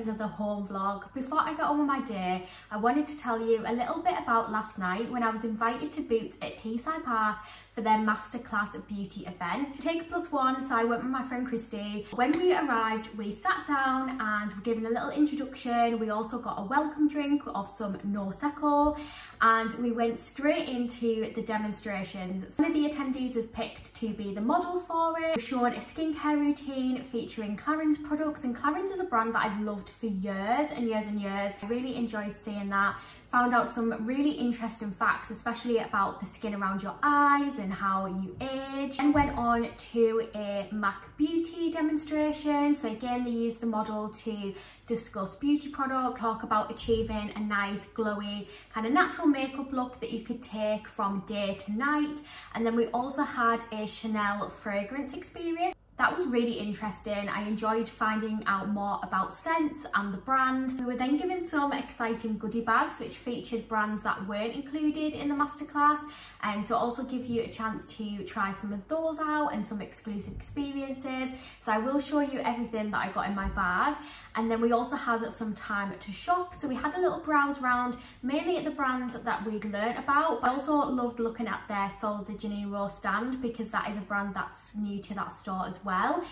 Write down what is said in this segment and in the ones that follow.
another home vlog. Before I get on with my day, I wanted to tell you a little bit about last night when I was invited to Boots at Teesside Park for their masterclass beauty event. Take +1, so I went with my friend Christy. When we arrived, we sat down and were given a little introduction. We also got a welcome drink of some Prosecco, and we went straight into the demonstrations. One of the attendees was picked to be the model for it. We were shown a skincare routine featuring Clarins products, and Clarins is a brand that I've loved for years and years and years. I really enjoyed seeing that. Found out some really interesting facts, especially about the skin around your eyes and how you age. And went on to a MAC beauty demonstration. So again, they used the model to discuss beauty products, talk about achieving a nice glowy kind of natural makeup look that you could take from day to night. And then we also had a Chanel fragrance experience. That was really interesting. I enjoyed finding out more about scents and the brand. We were then given some exciting goodie bags which featured brands that weren't included in the masterclass, and so also give you a chance to try some of those out and some exclusive experiences. So I will show you everything that I got in my bag. And then we also had some time to shop, so we had a little browse round, mainly at the brands that we'd learnt about. But I also loved looking at their Sol de Janeiro stand because that is a brand that's new to that store as well.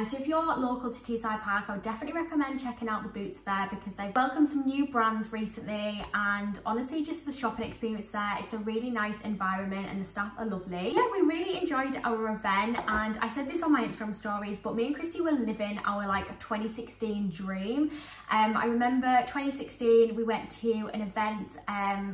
So if you're local to Teesside Park, I would definitely recommend checking out the Boots there because they've welcomed some new brands recently, and honestly just the shopping experience there, it's a really nice environment and the staff are lovely. Yeah, we really enjoyed our event, and I said this on my Instagram stories, but me and Christy were living our like 2016 dream. I remember 2016 we went to an event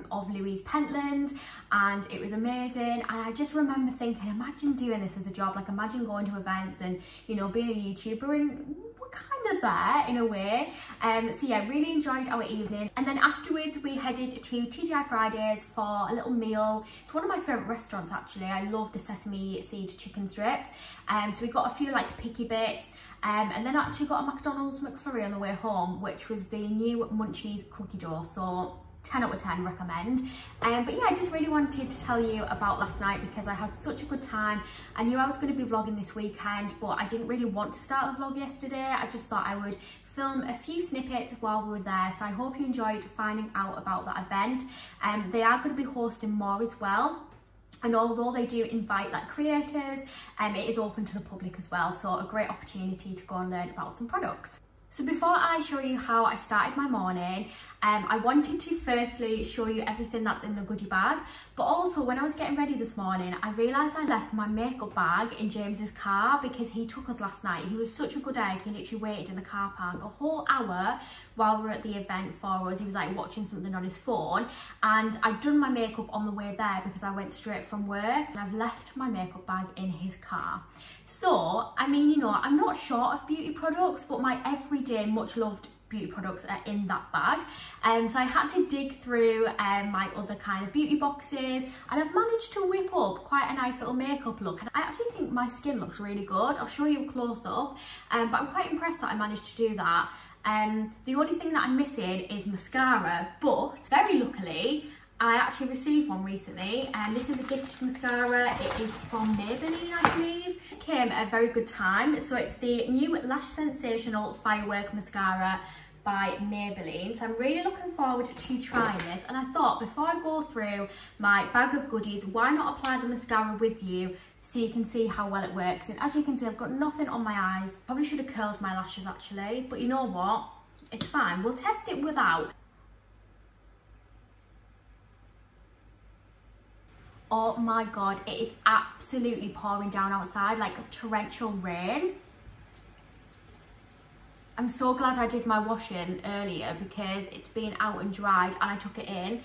of Louise Pentland and it was amazing, and I just remember thinking, imagine doing this as a job, like imagine going to events and, you know, being a YouTuber, and we're kind of there in a way. So yeah, really enjoyed our evening. And then afterwards we headed to TGI Fridays for a little meal. It's one of my favourite restaurants actually. I love the sesame seed chicken strips. So we got a few like picky bits, and then actually got a McDonald's McFlurry on the way home, which was the new Munchies cookie dough. So 10 out of 10 recommend. But yeah, I just really wanted to tell you about last night because I had such a good time. I knew I was going to be vlogging this weekend, but I didn't really want to start a vlog yesterday. I just thought I would film a few snippets while we were there. So I hope you enjoyed finding out about that event. They are going to be hosting more as well. And although they do invite like creators, it is open to the public as well. So a great opportunity to go and learn about some products. So before I show you how I started my morning, I wanted to firstly show you everything that's in the goodie bag, but also when I was getting ready this morning, I realised I left my makeup bag in James's car because he took us last night. He was such a good egg, he literally waited in the car park a whole hour while we were at the event for us. He was like watching something on his phone, and I'd done my makeup on the way there because I went straight from work, and I've left my makeup bag in his car. So, I mean, you know, I'm not short of beauty products, but my everyday much loved beauty products are in that bag. So I had to dig through my other kind of beauty boxes, and I've managed to whip up quite a nice little makeup look. And I actually think my skin looks really good. I'll show you a close up, but I'm quite impressed that I managed to do that. The only thing that I'm missing is mascara, but very luckily, I actually received one recently, and this is a gifted mascara. It is from Maybelline, I believe. It came at a very good time. So it's the new Lash Sensational Firework Mascara by Maybelline. So I'm really looking forward to trying this, and I thought before I go through my bag of goodies, why not apply the mascara with you so you can see how well it works. And as you can see, I've got nothing on my eyes. Probably should have curled my lashes actually, but you know what? It's fine. We'll test it without. Oh my god, it is absolutely pouring down outside like a torrential rain. I'm so glad I did my washing earlier because it's been out and dried, and I took it in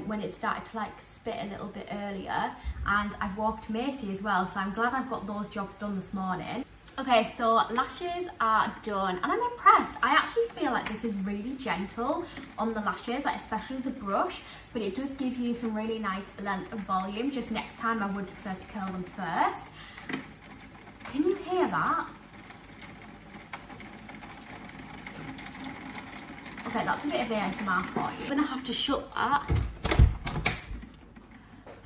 when it started to like spit a little bit earlier, and I've walked Macy as well, so I'm glad I've got those jobs done this morning. Okay, so lashes are done, and I'm impressed. I actually feel like this is really gentle on the lashes, like especially the brush, but it does give you some really nice length and volume. Just next time I would prefer to curl them first. Can you hear that? Okay, that's a bit of ASMR for you. I'm gonna have to shut that.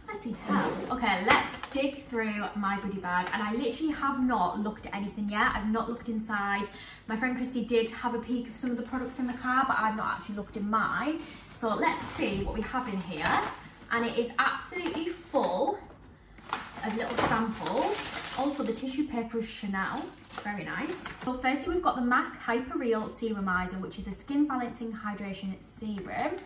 Let's bloody hell. Okay, let's dig through my goodie bag, and I literally have not looked at anything yet. I've not looked inside. My friend Christy did have a peek of some of the products in the car, but I've not actually looked in mine. So let's see what we have in here. And it is absolutely full of little samples. Also, the tissue paper is Chanel, very nice. So firstly, we've got the MAC Hyper Real Serumizer, which is a skin balancing hydration serum.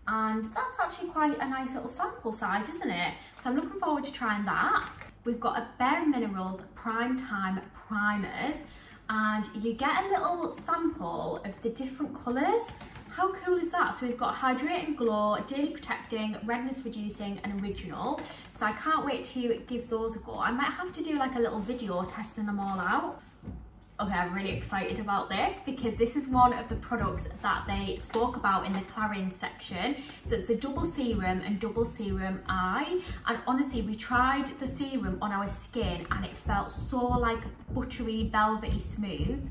And that's actually quite a nice little sample size, isn't it? So I'm looking forward to trying that. We've got a Bare Minerals Prime Time Primers, and you get a little sample of the different colours. How cool is that? So we've got Hydrate and Glow, Daily Protecting, Redness Reducing and Original. So I can't wait to give those a go. I might have to do like a little video testing them all out. Okay, I'm really excited about this because this is one of the products that they spoke about in the Clarins section. So it's a double serum and double serum eye. And honestly, we tried the serum on our skin and it felt so like buttery, velvety smooth.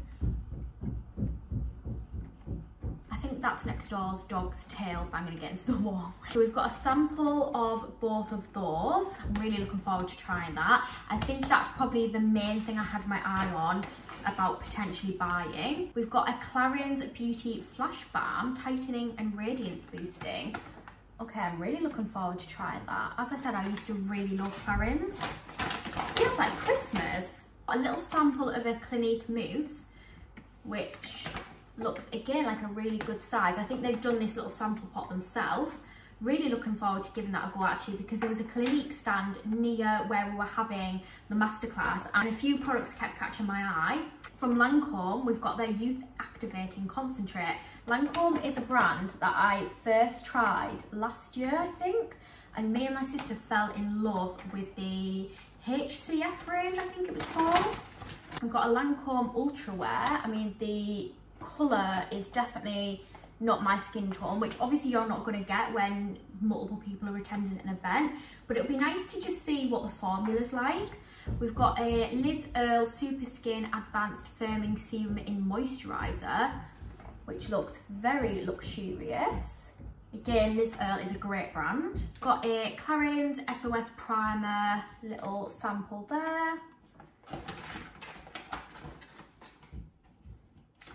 I think that's next door's dog's tail banging against the wall. So we've got a sample of both of those. I'm really looking forward to trying that. I think that's probably the main thing I had my eye on about potentially buying. We've got a Clarins Beauty Flash Balm, tightening and radiance boosting. Okay, I'm really looking forward to trying that. As I said, I used to really love Clarins. Feels like Christmas. A little sample of a Clinique mousse, which looks again like a really good size. I think they've done this little sample pot themselves. Really looking forward to giving that a go actually, because there was a Clinique stand near where we were having the masterclass and a few products kept catching my eye. From Lancome, we've got their Youth Activating Concentrate. Lancome is a brand that I first tried last year, I think, and me and my sister fell in love with the HCF range, I think it was called. We've got a Lancome Ultra Wear. I mean, the colour is definitely not my skin tone, which obviously you're not going to get when multiple people are attending an event, but it'll be nice to just see what the formula's like. We've got a Liz Earle Super Skin Advanced Firming Serum in Moisturiser, which looks very luxurious. Again, Liz Earle is a great brand. Got a Clarins SOS Primer, little sample there.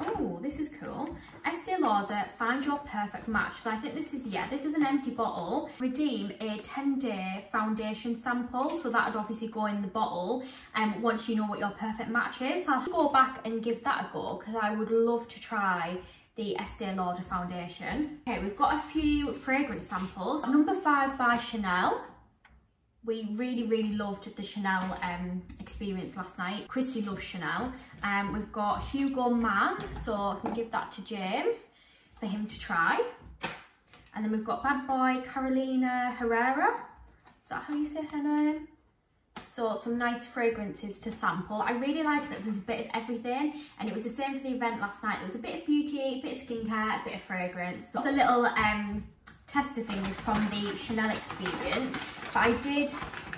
Oh, this is cool. Estee Lauder Find Your Perfect Match. So I think this is, yeah, this is an empty bottle. Redeem a 10-day foundation sample. So that would obviously go in the bottle once you know what your perfect match is. So I'll go back and give that a go because I would love to try the Estee Lauder foundation. Okay, we've got a few fragrance samples. Number 5 by Chanel. We really loved the Chanel experience last night. Christy loves Chanel. We've got Hugo Man, so I can give that to James for him to try. And then we've got Bad Boy Carolina Herrera. Is that how you say her name? So some nice fragrances to sample. I really like that there's a bit of everything, and it was the same for the event last night. There was a bit of beauty, a bit of skincare, a bit of fragrance. So the little tester things from the Chanel experience. But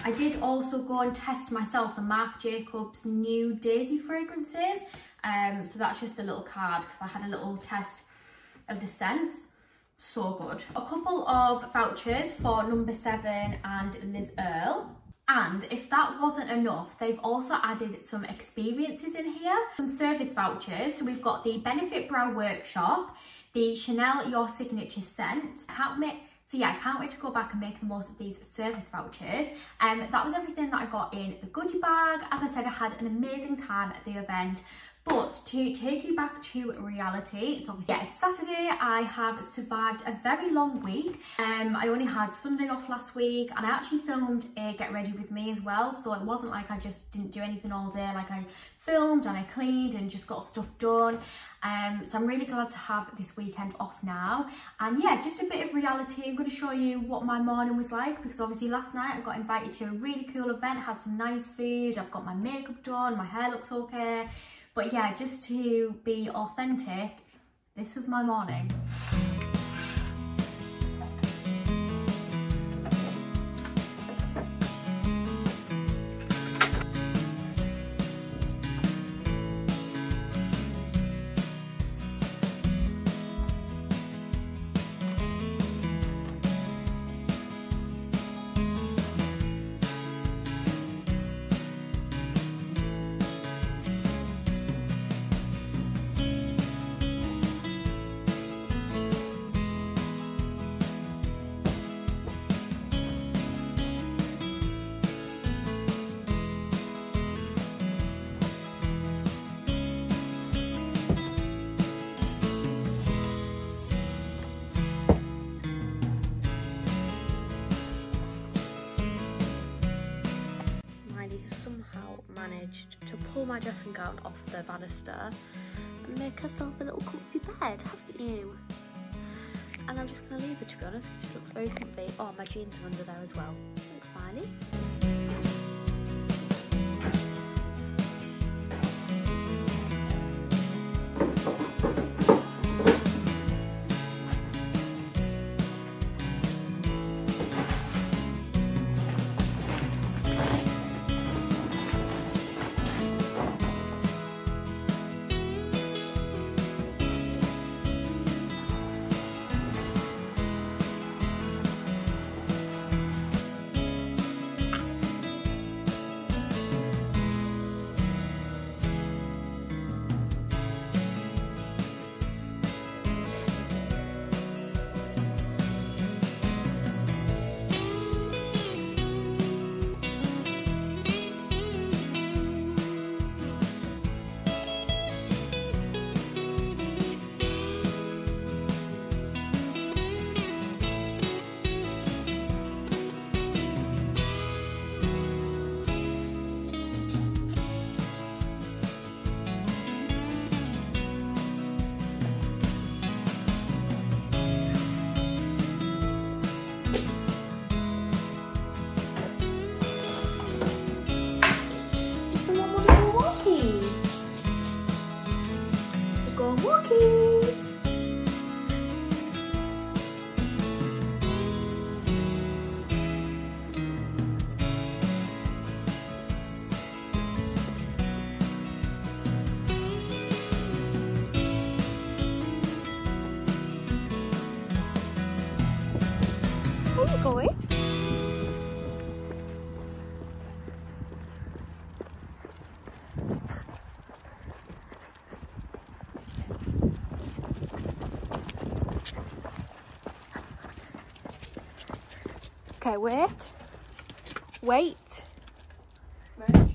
I did also go and test myself the Marc Jacobs new Daisy fragrances. So that's just a little card because I had a little test of the scents. So good. A couple of vouchers for number 7 and Liz Earle. And if that wasn't enough, they've also added some experiences in here. Some service vouchers. So we've got the Benefit Brow Workshop, the Chanel Your Signature Scent. I can't wait to go back and make the most of these service vouchers. That was everything that I got in the goodie bag. As I said, I had an amazing time at the event. But to take you back to reality, it's obviously, yeah, it's Saturday. I have survived a very long week. I only had Sunday off last week, and I actually filmed a Get Ready With Me as well. So it wasn't like I just didn't do anything all day. Like, I filmed and I cleaned and just got stuff done. So I'm really glad to have this weekend off now. And yeah, just a bit of reality. I'm going to show you what my morning was like, because obviously last night I got invited to a really cool event, had some nice food, I've got my makeup done, my hair looks okay. But yeah, just to be authentic, this is my morning. pull my dressing gown off the banister and make herself a little comfy bed, haven't you? And I'm just going to leave her, to be honest, because she looks very comfy. Oh, my jeans are under there as well. Thanks, Smiley. Going. Okay, wait.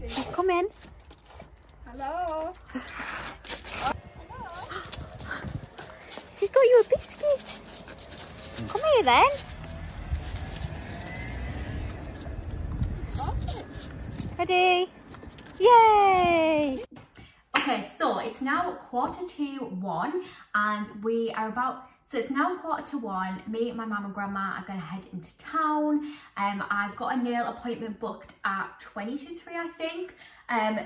She's coming. Hello. She's got you a biscuit. Come here then. Ready? Yay! Okay, so it's now 1:45 and we are about, so it's now 1:45. Me, my mum and grandma are going to head into town. I've got a nail appointment booked at 3:20, I think.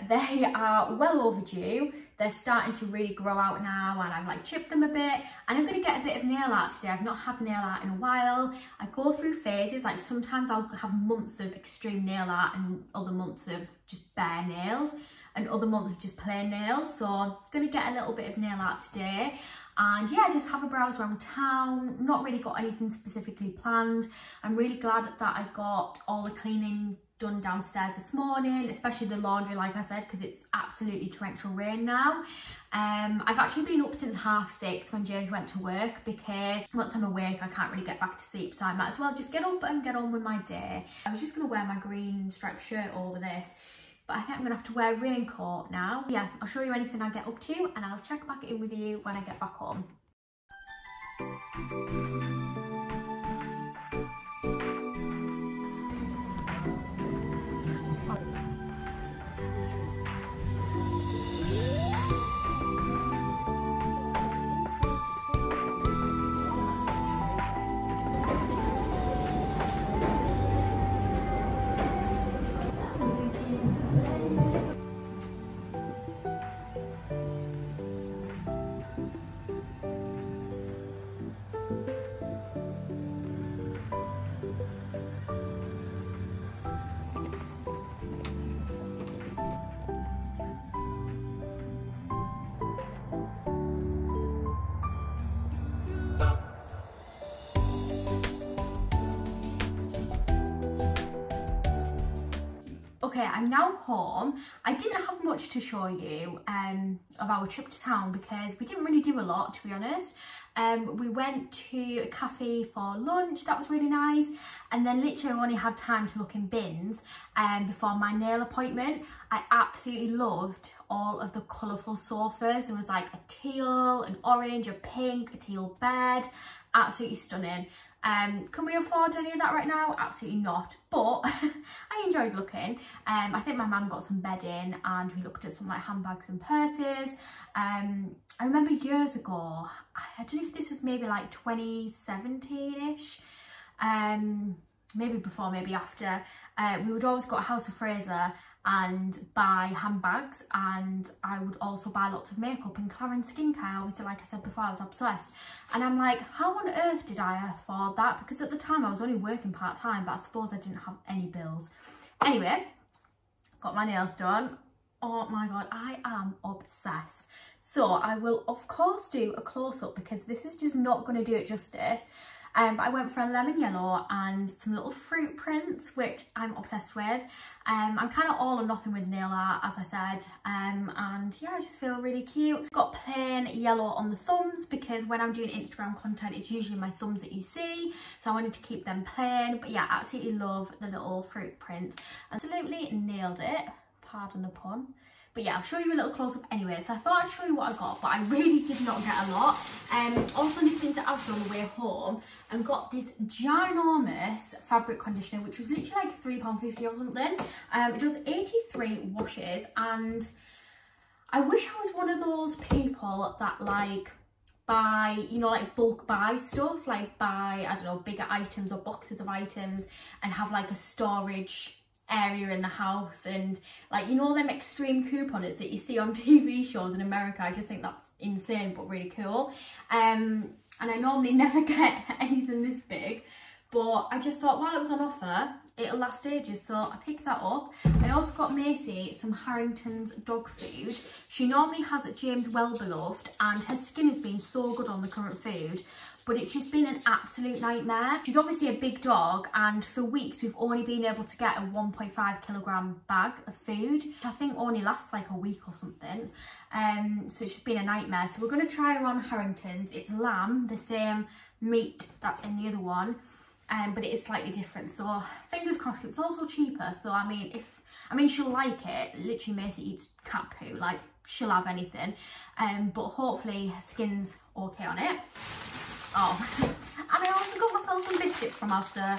They are well overdue. They're starting to really grow out now and I've like chipped them a bit, and I'm going to get a bit of nail art today. I've not had nail art in a while. I go through phases, like sometimes I'll have months of extreme nail art and other months of just bare nails and other months of just plain nails. So I'm going to get a little bit of nail art today. And yeah, just have a browse around town. Not really got anything specifically planned. I'm really glad that I got all the cleaning done downstairs this morning, especially the laundry, like I said, because it's absolutely torrential rain now. I've actually been up since 6:30 when James went to work, because once I'm awake I can't really get back to sleep, so I might as well just get up and get on with my day. I was just going to wear my green striped shirt over this, but I think I'm going to have to wear a raincoat now. Yeah, I'll show you anything I get up to and I'll check back in with you when I get back home. Okay, I'm now home. I didn't have much to show you of our trip to town because we didn't really do a lot, to be honest. We went to a cafe for lunch, that was really nice, and then literally I only had time to look in bins before my nail appointment. I absolutely loved all of the colourful sofas. There was like a teal, an orange, a pink, a teal bed, absolutely stunning. Can we afford any of that right now? Absolutely not, but I enjoyed looking. I think my mum got some bedding and we looked at some like handbags and purses. I remember years ago, I don't know if this was maybe like 2017-ish, maybe before, maybe after, we would always go to House of Fraser and buy handbags, and I would also buy lots of makeup and Clarins skincare. Obviously, like I said before, I was obsessed, and I'm like, how on earth did I afford that? Because at the time I was only working part-time, but I suppose I didn't have any bills. Anyway, got my nails done. Oh my god, I am obsessed. So I will of course do a close-up because this is just not going to do it justice. But I went for a lemon yellow and some little fruit prints, which I'm obsessed with. I'm kind of all or nothing with nail art, as I said, and yeah, I just feel really cute. Got plain yellow on the thumbs because when I'm doing Instagram content, it's usually my thumbs that you see, so I wanted to keep them plain. But yeah, absolutely love the little fruit prints. Absolutely nailed it, pardon the pun. But yeah, I'll show you a little close-up anyway. So I thought I'd show you what I got, but I really did not get a lot. Also nipped into Asda on the way home and got this ginormous fabric conditioner, which was literally like £3.50 or something. It does 83 washes, and I wish I was one of those people that like buy, you know, like bulk buy stuff, like buy, I don't know, bigger items or boxes of items and have like a storage area in the house, and like, you know, them extreme couponers that you see on TV shows in America. I just think that's insane but really cool. And I normally never get anything this big, but I just thought while it was on offer it'll last ages, so I picked that up. I also got Macy some Harrington's dog food. She normally has it James Wellbeloved, and her skin has been so good on the current food, but it's just been an absolute nightmare. She's obviously a big dog, and for weeks we've only been able to get a 1.5 kilogram bag of food, which I think only lasts like a week or something. So it's just been a nightmare. So we're going to try her on Harrington's. It's lamb, the same meat that's in the other one, but it is slightly different, so fingers crossed. It's also cheaper, so I mean she'll like it. Literally Macy eats cat poo, like she'll have anything, but hopefully her skin's okay on it. Oh, and I also got myself some biscuits from Asda.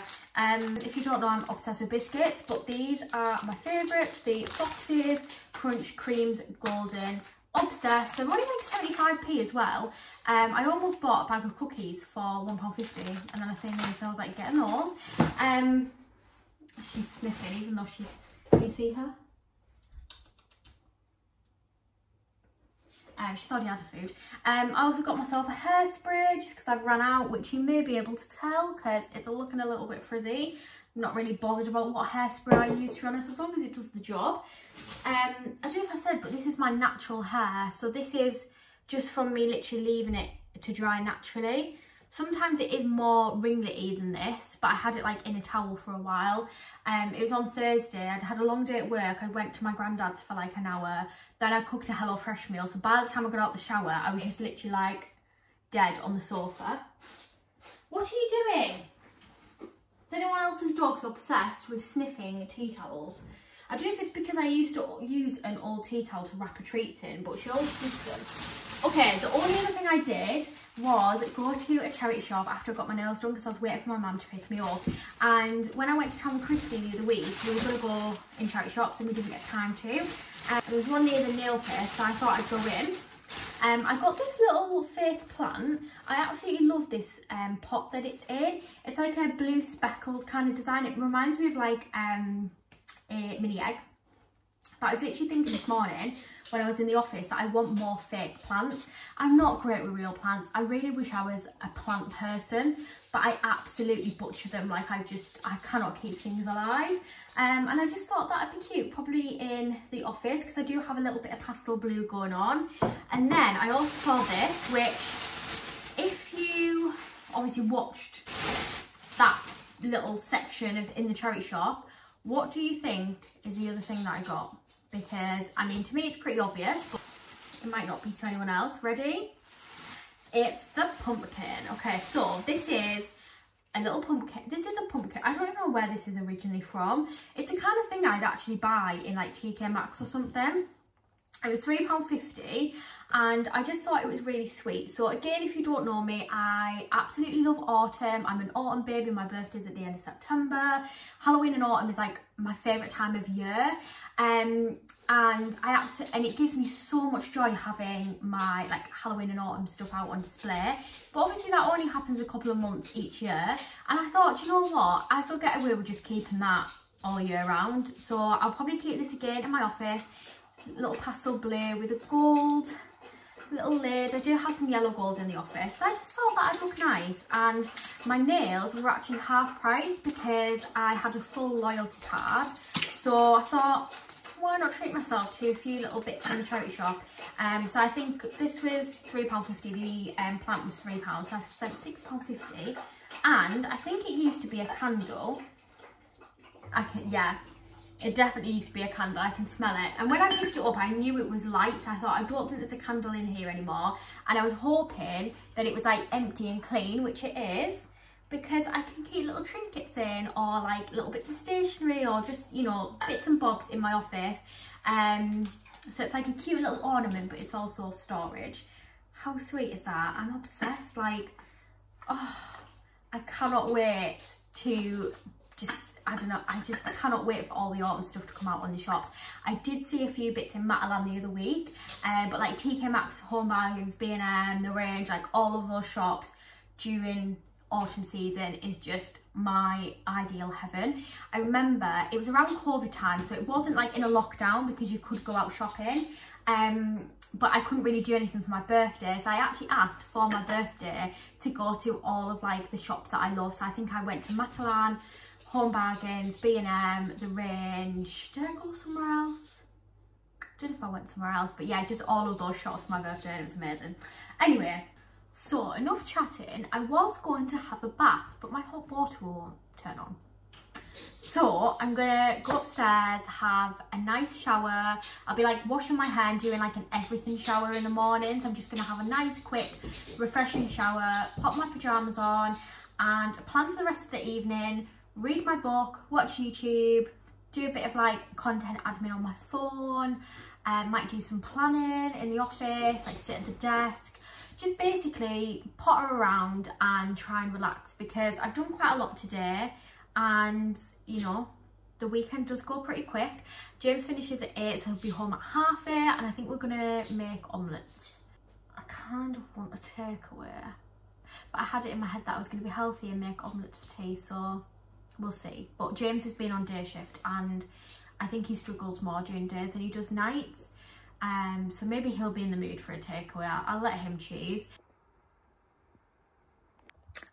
If you don't know, I'm obsessed with biscuits, but these are my favourites, the Foxes Crunch Creams Golden. Obsessed. They're only like 75p as well. I almost bought a bag of cookies for £1.50, and then I seen those, so I was like, getting those. She's sniffing, even though she's, can you see her? She's already had her food. I also got myself a hairspray just because I've run out, which you may be able to tell because it's looking a little bit frizzy. I'm not really bothered about what hairspray I use, to be honest, as long as it does the job. I don't know if I said, but this is my natural hair, so this is just from me literally leaving it to dry naturally. Sometimes it is more ringlety than this, but I had it like in a towel for a while. It was on Thursday. I'd had a long day at work. I went to my granddad's for like an hour. Then I cooked a HelloFresh meal. So by the time I got out the shower, I was just literally like dead on the sofa. What are you doing? Is anyone else's dog's obsessed with sniffing tea towels? I don't know if it's because I used to use an old tea towel to wrap a treat in, but she always sniffs them. Okay, the only other thing I did was go to a charity shop after I got my nails done because I was waiting for my mum to pick me up. And when I went to Tom and Christie the other week, we were going to go in charity shops and we didn't get time to. There was one near the nail place, so I thought I'd go in. I got this little fake plant. I absolutely love this pot that it's in. It's like a blue speckled kind of design. It reminds me of like a mini egg. But I was literally thinking this morning when I was in the office that I want more fake plants. I'm not great with real plants. I really wish I was a plant person, but I absolutely butcher them. Like I cannot keep things alive. And I just thought that'd be cute, probably in the office, because I do have a little bit of pastel blue going on. And then I also saw this, which if you obviously watched that little section of in the charity shop, what do you think is the other thing that I got? Because, I mean, to me it's pretty obvious, but it might not be to anyone else. Ready? It's the pumpkin. Okay, so this is a little pumpkin. This is a pumpkin. I don't even know where this is originally from. It's the kind of thing I'd actually buy in like TK Maxx or something. It was £3.50, and I just thought it was really sweet. So again, if you don't know me, I absolutely love autumn. I'm an autumn baby. My birthday's at the end of September. Halloween and autumn is like my favourite time of year, and it gives me so much joy having my like Halloween and autumn stuff out on display. But obviously that only happens a couple of months each year, and I thought, you know what, I could get away with just keeping that all year round. So I'll probably keep this again in my office, little pastel blue with a gold little lid. I do have some yellow gold in the office, so I just thought that'd look nice. And my nails were actually half price because I had a full loyalty card, so I thought, why not treat myself to a few little bits in the charity shop. So I think this was £3.50, the plant was £3, so I spent £6.50. And I think it used to be a candle. Yeah, it definitely used to be a candle. I can smell it. And when I picked it up, I knew it was light, so I thought, I don't think there's a candle in here anymore. And I was hoping that it was like empty and clean, which it is, because I can keep little trinkets in, or like little bits of stationery, or just, you know, bits and bobs in my office. So it's like a cute little ornament, but it's also storage. How sweet is that? I'm obsessed. Like, oh, I cannot wait to just, I don't know, I just cannot wait for all the autumn stuff to come out on the shops. I did see a few bits in Matalan the other week, but like TK Maxx, Home Bargains, B&M, The Range, like all of those shops during autumn season is just my ideal heaven. I remember it was around COVID time, so it wasn't like in a lockdown because you could go out shopping, but I couldn't really do anything for my birthday, so I actually asked for my birthday to go to all of like the shops that I love. So I think I went to Matalan, Home Bargains, B&M, The Range. Did I go somewhere else? I don't know if I went somewhere else, but yeah, just all of those shops for my birthday, and it was amazing. Anyway, so enough chatting. I was going to have a bath, but my hot water won't turn on. So I'm gonna go upstairs, have a nice shower. I'll be like washing my hair and doing like an everything shower in the mornings. I'm just gonna have a nice, quick, refreshing shower, pop my pajamas on, and plan for the rest of the evening, read my book, watch YouTube, do a bit of like content admin on my phone, might do some planning in the office, like sit at the desk, just basically potter around and try and relax, because I've done quite a lot today, and you know, the weekend does go pretty quick. James finishes at 8, so he'll be home at 8:30, and I think we're gonna make omelettes. I kind of want a takeaway, but I had it in my head that I was gonna be healthy and make omelettes for tea, so we'll see. But James has been on day shift, and I think he struggles more during days than he does nights, so maybe he'll be in the mood for a takeaway. I'll let him choose.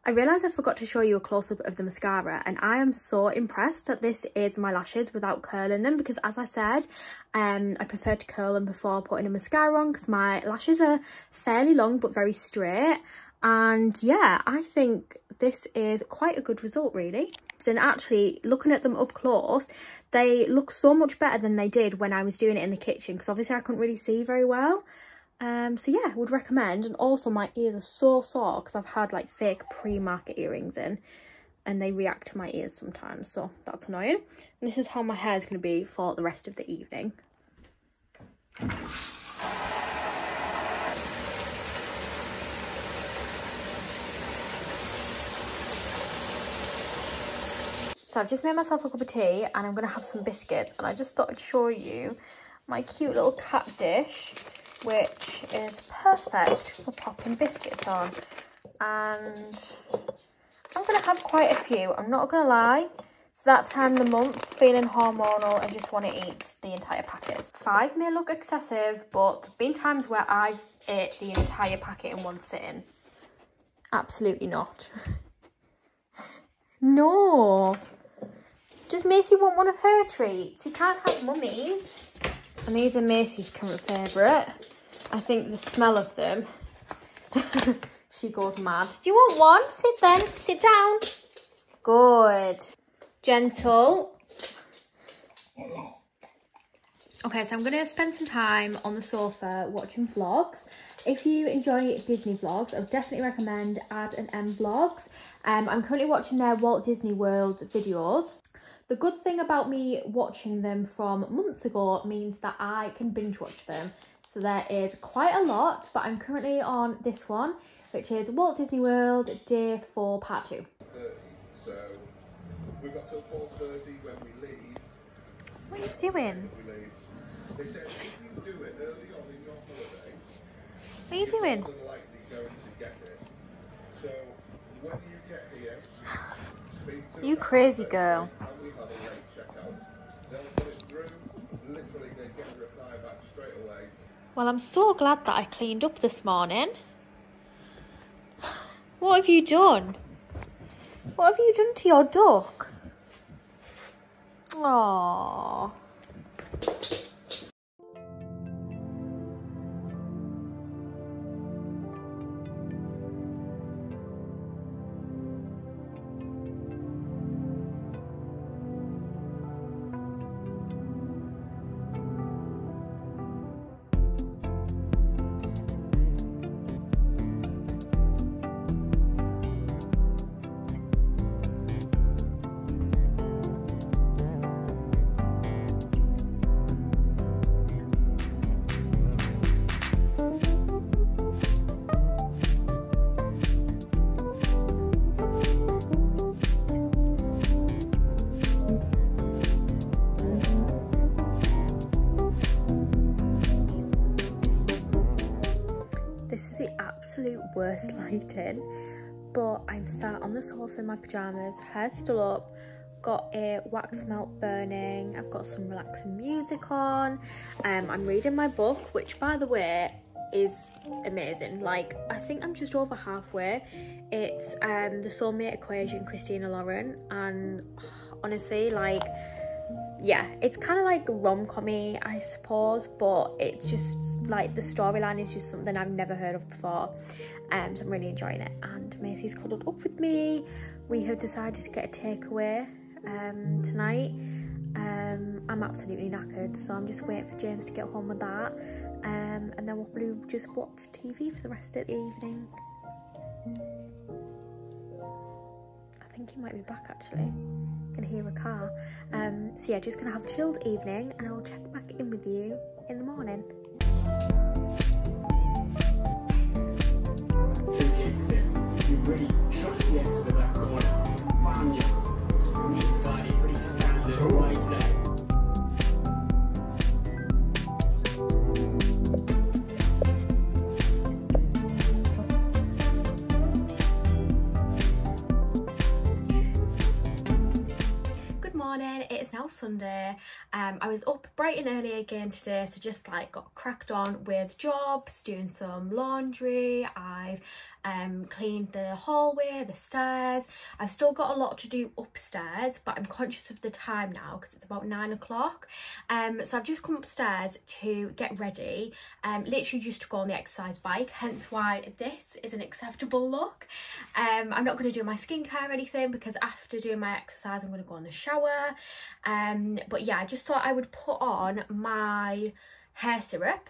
I realised I forgot to show you a close-up of the mascara, and I am so impressed that this is my lashes without curling them, because as I said, I prefer to curl them before putting a mascara on because my lashes are fairly long but very straight. And yeah, I think this is quite a good result really. And actually looking at them up close, they look so much better than they did when I was doing it in the kitchen, because obviously I couldn't really see very well. So yeah, would recommend. And also my ears are so sore because I've had like fake pre-market earrings in, and they react to my ears sometimes, so that's annoying. And this is how my hair is going to be for the rest of the evening. So I've just made myself a cup of tea, and I'm going to have some biscuits, and I just thought I'd show you my cute little cat dish, which is perfect for popping biscuits on. And I'm going to have quite a few, I'm not going to lie. It's that time of the month, feeling hormonal and just want to eat the entire packet. 5 may look excessive, but there's been times where I've ate the entire packet in one sitting. Absolutely not. No. Does Macy want one of her treats? He can't have mummies. And these are Macy's current favourite. I think the smell of them, she goes mad. Do you want one? Sit then. Sit down. Good. Gentle. Okay, so I'm going to spend some time on the sofa watching vlogs. If you enjoy Disney vlogs, I would definitely recommend Ad and M Vlogs. I'm currently watching their Walt Disney World videos. The good thing about me watching them from months ago means that I can binge watch them. So there is quite a lot, but I'm currently on this one, which is Walt Disney World Day 4 Part 2. So we've got till 4:30 when we leave. What are you doing? They said if you do it early on in your holiday, What are you doing? you're more than likely going to get it. So when you get here, speak to You crazy them, girl. and we have a late checkout. They'll put it through. Literally, they get a reply back straight away. Well, I'm so glad that I cleaned up this morning. What have you done? What have you done to your duck? Aww. This is the absolute worst lighting, but I'm sat on the sofa in my pyjamas, hair still up, got a wax melt burning, I've got some relaxing music on, I'm reading my book, which by the way is amazing. Like, I think I'm just over halfway. It's The Soulmate Equation, Christina Lauren, and honestly, like, yeah, it's kind of like rom-com-y, I suppose, but it's just like the storyline is just something I've never heard of before, so I'm really enjoying it. And Macy's cuddled up with me. We have decided to get a takeaway tonight. I'm absolutely knackered, so I'm just waiting for James to get home with that, and then we'll probably just watch TV for the rest of the evening. I think he might be back actually. Can hear a car. So yeah, just gonna have a chilled evening, and I'll check back in with you in the morning. You really trust the exit of that corner. Found you. Neat, tidy, pretty standard right there. It is now Sunday. I was up bright and early again today, so just like got cracked on with jobs, doing some laundry. I've cleaned the hallway, the stairs. I've still got a lot to do upstairs, but I'm conscious of the time now because it's about 9 o'clock. So I've just come upstairs to get ready, literally just to go on the exercise bike, hence why this is an acceptable look. I'm not going to do my skincare or anything because after doing my exercise I'm going to go in the shower. But yeah, I just thought I would put on my hair syrup,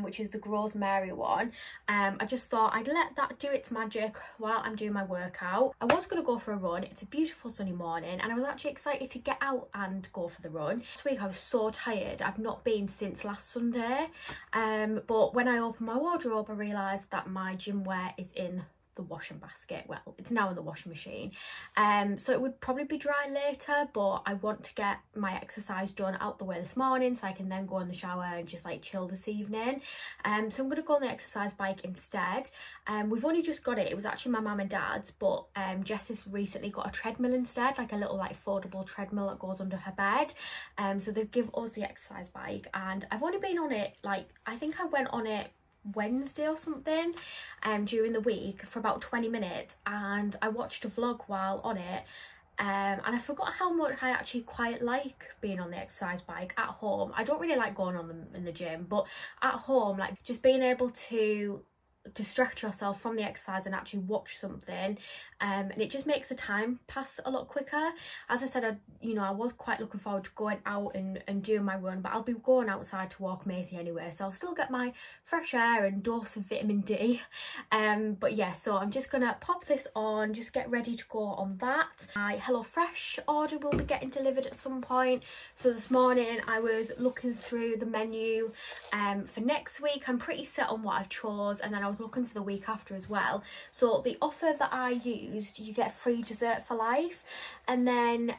which is the rosemary one. I just thought I'd let that do its magic while I'm doing my workout. I was going to go for a run. It's a beautiful sunny morning and I was actually excited to get out and go for the run. This week I was so tired. I've not been since last Sunday, but when I opened my wardrobe I realised that my gym wear is in the washing basket. Well, it's now in the washing machine, so it would probably be dry later, but I want to get my exercise done out the way this morning so I can then go in the shower and just like chill this evening. So I'm going to go on the exercise bike instead. We've only just got it. It was actually my mum and dad's, but Jess has recently got a treadmill instead, like a little like foldable treadmill that goes under her bed. So they've given us the exercise bike, and I've only been on it, like, I think I went on it Wednesday or something during the week for about 20 minutes, and I watched a vlog while on it, and I forgot how much I actually quite like being on the exercise bike at home. I don't really like going on them in the gym, but at home, like, just being able to distract yourself from the exercise and actually watch something, and it just makes the time pass a lot quicker. As I said, I was quite looking forward to going out and doing my run, but I'll be going outside to walk Maisie anyway, so I'll still get my fresh air and dose of vitamin D. But yeah, so I'm just gonna pop this on, just get ready to go on that. My HelloFresh order will be getting delivered at some point. So this morning I was looking through the menu for next week. I'm pretty set on what I've chose, and then I was looking for the week after as well. So the offer that I used, you get free dessert for life, and then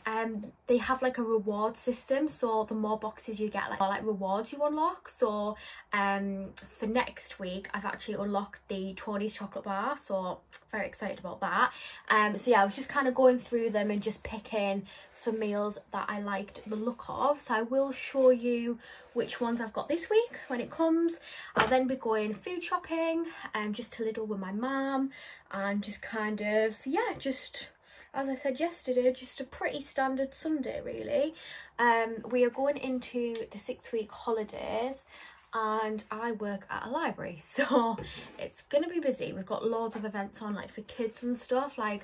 they have like a reward system, so the more boxes you get, like rewards you unlock. So for next week I've actually unlocked the Tony's chocolate bar, so very excited about that. So yeah, I was just kind of going through them and just picking some meals that I liked the look of. So I will show you which ones I've got this week when it comes. I'll then be going food shopping just to Lidl with my mum, and just kind of, yeah, just as I said yesterday, just a pretty standard Sunday really. We are going into the 6-week holidays, and I work at a library, so it's gonna be busy. We've got loads of events on, like for kids and stuff, like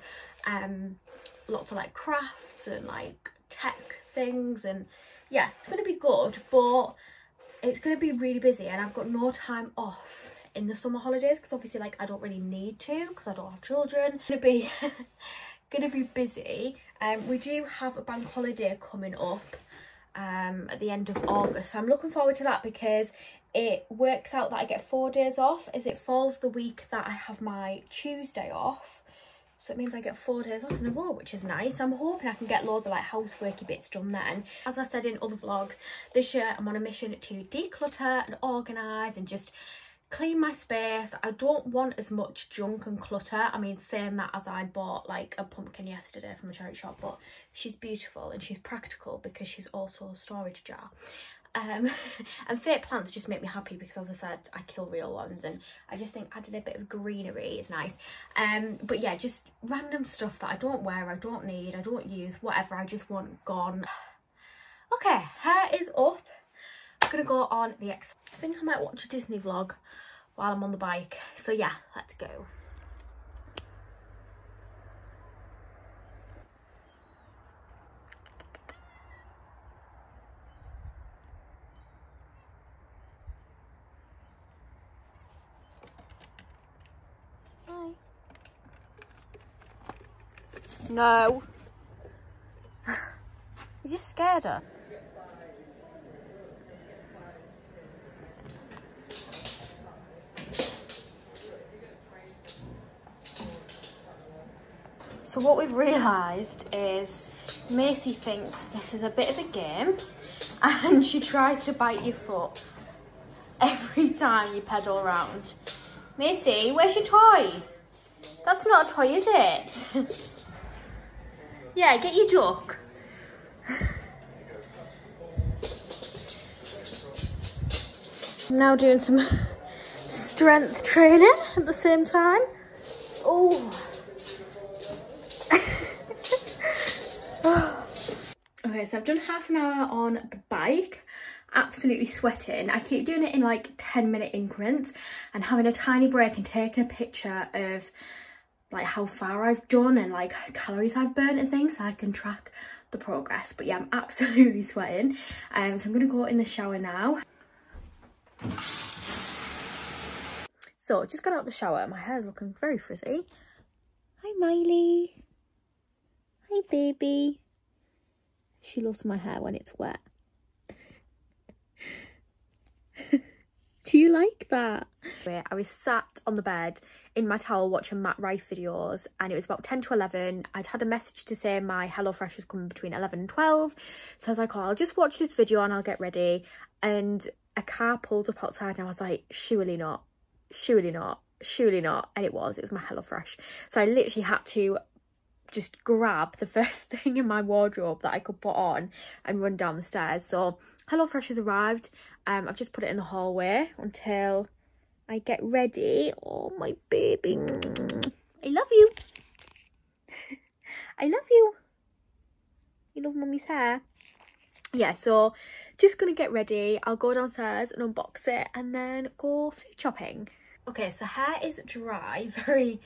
lots of like crafts and like tech things, and yeah, it's gonna be good, but it's gonna be really busy, and I've got no time off in the summer holidays because obviously like I don't really need to because I don't have children. It's gonna be busy. We do have a bank holiday coming up at the end of August. So I'm looking forward to that because it works out that I get 4 days off, as it falls the week that I have my Tuesday off. So it means I get 4 days off in a row, which is nice. I'm hoping I can get loads of like houseworky bits done then. As I said in other vlogs, this year I'm on a mission to declutter and organise and just clean my space. I don't want as much junk and clutter. I mean, saying that as I bought like a pumpkin yesterday from a charity shop, but she's beautiful and she's practical because she's also a storage jar. And fake plants just make me happy because, as I said, I kill real ones, and I just think adding a bit of greenery is nice. But yeah, just random stuff that I don't wear, I don't need, I don't use, whatever, I just want gone. Okay, hair is up. I'm gonna go on the I think I might watch a Disney vlog while I'm on the bike. So yeah, let's go. No. You just scared her. So what we've realised is Macy thinks this is a bit of a game, and she tries to bite your foot every time you pedal around. Macy, where's your toy? That's not a toy, is it? Yeah, get your duck. I'm now doing some strength training at the same time. Oh. Okay, so I've done half an hour on the bike, absolutely sweating. I keep doing it in like 10-minute increments and having a tiny break and taking a picture of like how far I've done and like calories I've burnt and things, so I can track the progress. But yeah, I'm absolutely sweating. So I'm gonna go in the shower now. So just got out the shower, my hair's looking very frizzy. Hi Miley. Hi baby. She loves my hair when it's wet. Do you like that? I was sat on the bed in my towel watching Matt Rife videos, and it was about 10 to 11. I'd had a message to say my HelloFresh was coming between 11 and 12. So I was like, oh, I'll just watch this video and I'll get ready. And a car pulled up outside and I was like, surely not, surely not, surely not. And it was my HelloFresh. So I literally had to just grab the first thing in my wardrobe that I could put on and run down the stairs. So HelloFresh has arrived. I've just put it in the hallway until I get ready. Oh, my baby. I love you. I love you. You love mummy's hair. Yeah, so just gonna get ready. I'll go downstairs and unbox it and then go food shopping. Okay, so hair is dry, very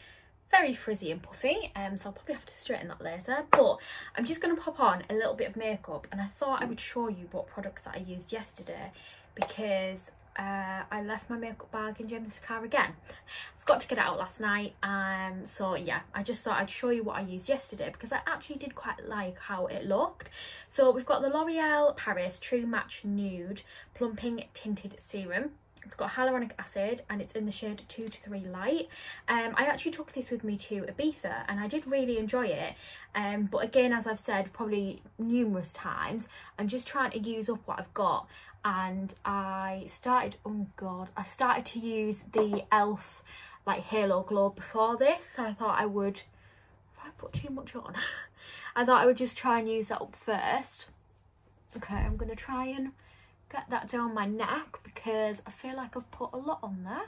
frizzy and puffy, so I'll probably have to straighten that later, but I'm just going to pop on a little bit of makeup, and I thought I would show you what products that I used yesterday, because I left my makeup bag in Jamie's car again. Forgot to get it out last night, so yeah, I just thought I'd show you what I used yesterday, because I actually did quite like how it looked. So we've got the L'Oreal Paris True Match Nude Plumping Tinted Serum. It's got hyaluronic acid and it's in the shade 2 to 3 light. I actually took this with me to Ibiza and I did really enjoy it. But again, as I've said probably numerous times, I'm just trying to use up what I've got. And I started, oh God, I started to use the e.l.f. like Halo Glow before this. So I thought I would, if I put too much on, I thought I would just try and use that up first. Okay, I'm going to try and get that down my neck because I feel like I've put a lot on there,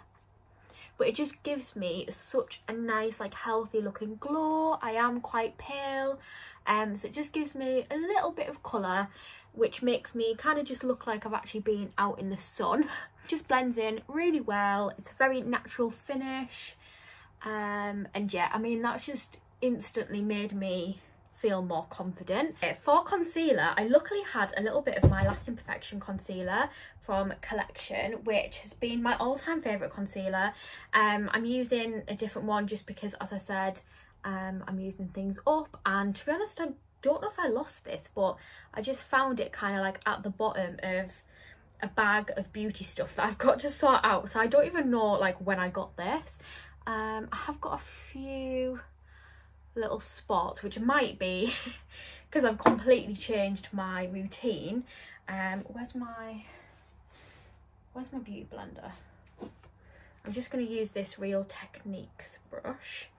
but it just gives me such a nice like healthy looking glow. I am quite pale, so it just gives me a little bit of colour, which makes me kind of just look like I've actually been out in the sun. Just blends in really well. It's a very natural finish, and yeah, I mean that's just instantly made me feel more confident. For concealer, I luckily had a little bit of my Lasting Perfection concealer from Collection, which has been my all-time favourite concealer. I'm using a different one just because, as I said, I'm using things up, and to be honest I don't know if I lost this, but I just found it kind of like at the bottom of a bag of beauty stuff that I've got to sort out, so I don't even know like when I got this. I have got a few little spots, which might be because I've completely changed my routine. Where's my beauty blender? I'm just going to use this Real Techniques brush,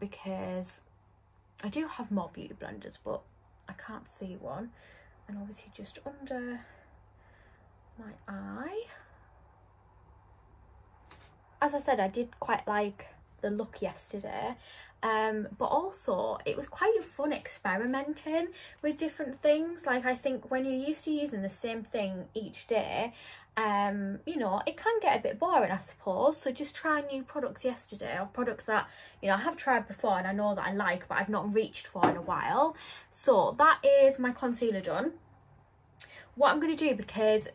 because I do have more beauty blenders but I can't see one, and obviously just under my eye. As I said, I did quite like the look yesterday, but also it was quite fun experimenting with different things. Like, I think when you're used to using the same thing each day, you know, it can get a bit boring, I suppose. So just trying new products yesterday, or products that, you know, I have tried before and I know that I like but I've not reached for in a while. So that is my concealer done. What I'm going to do, because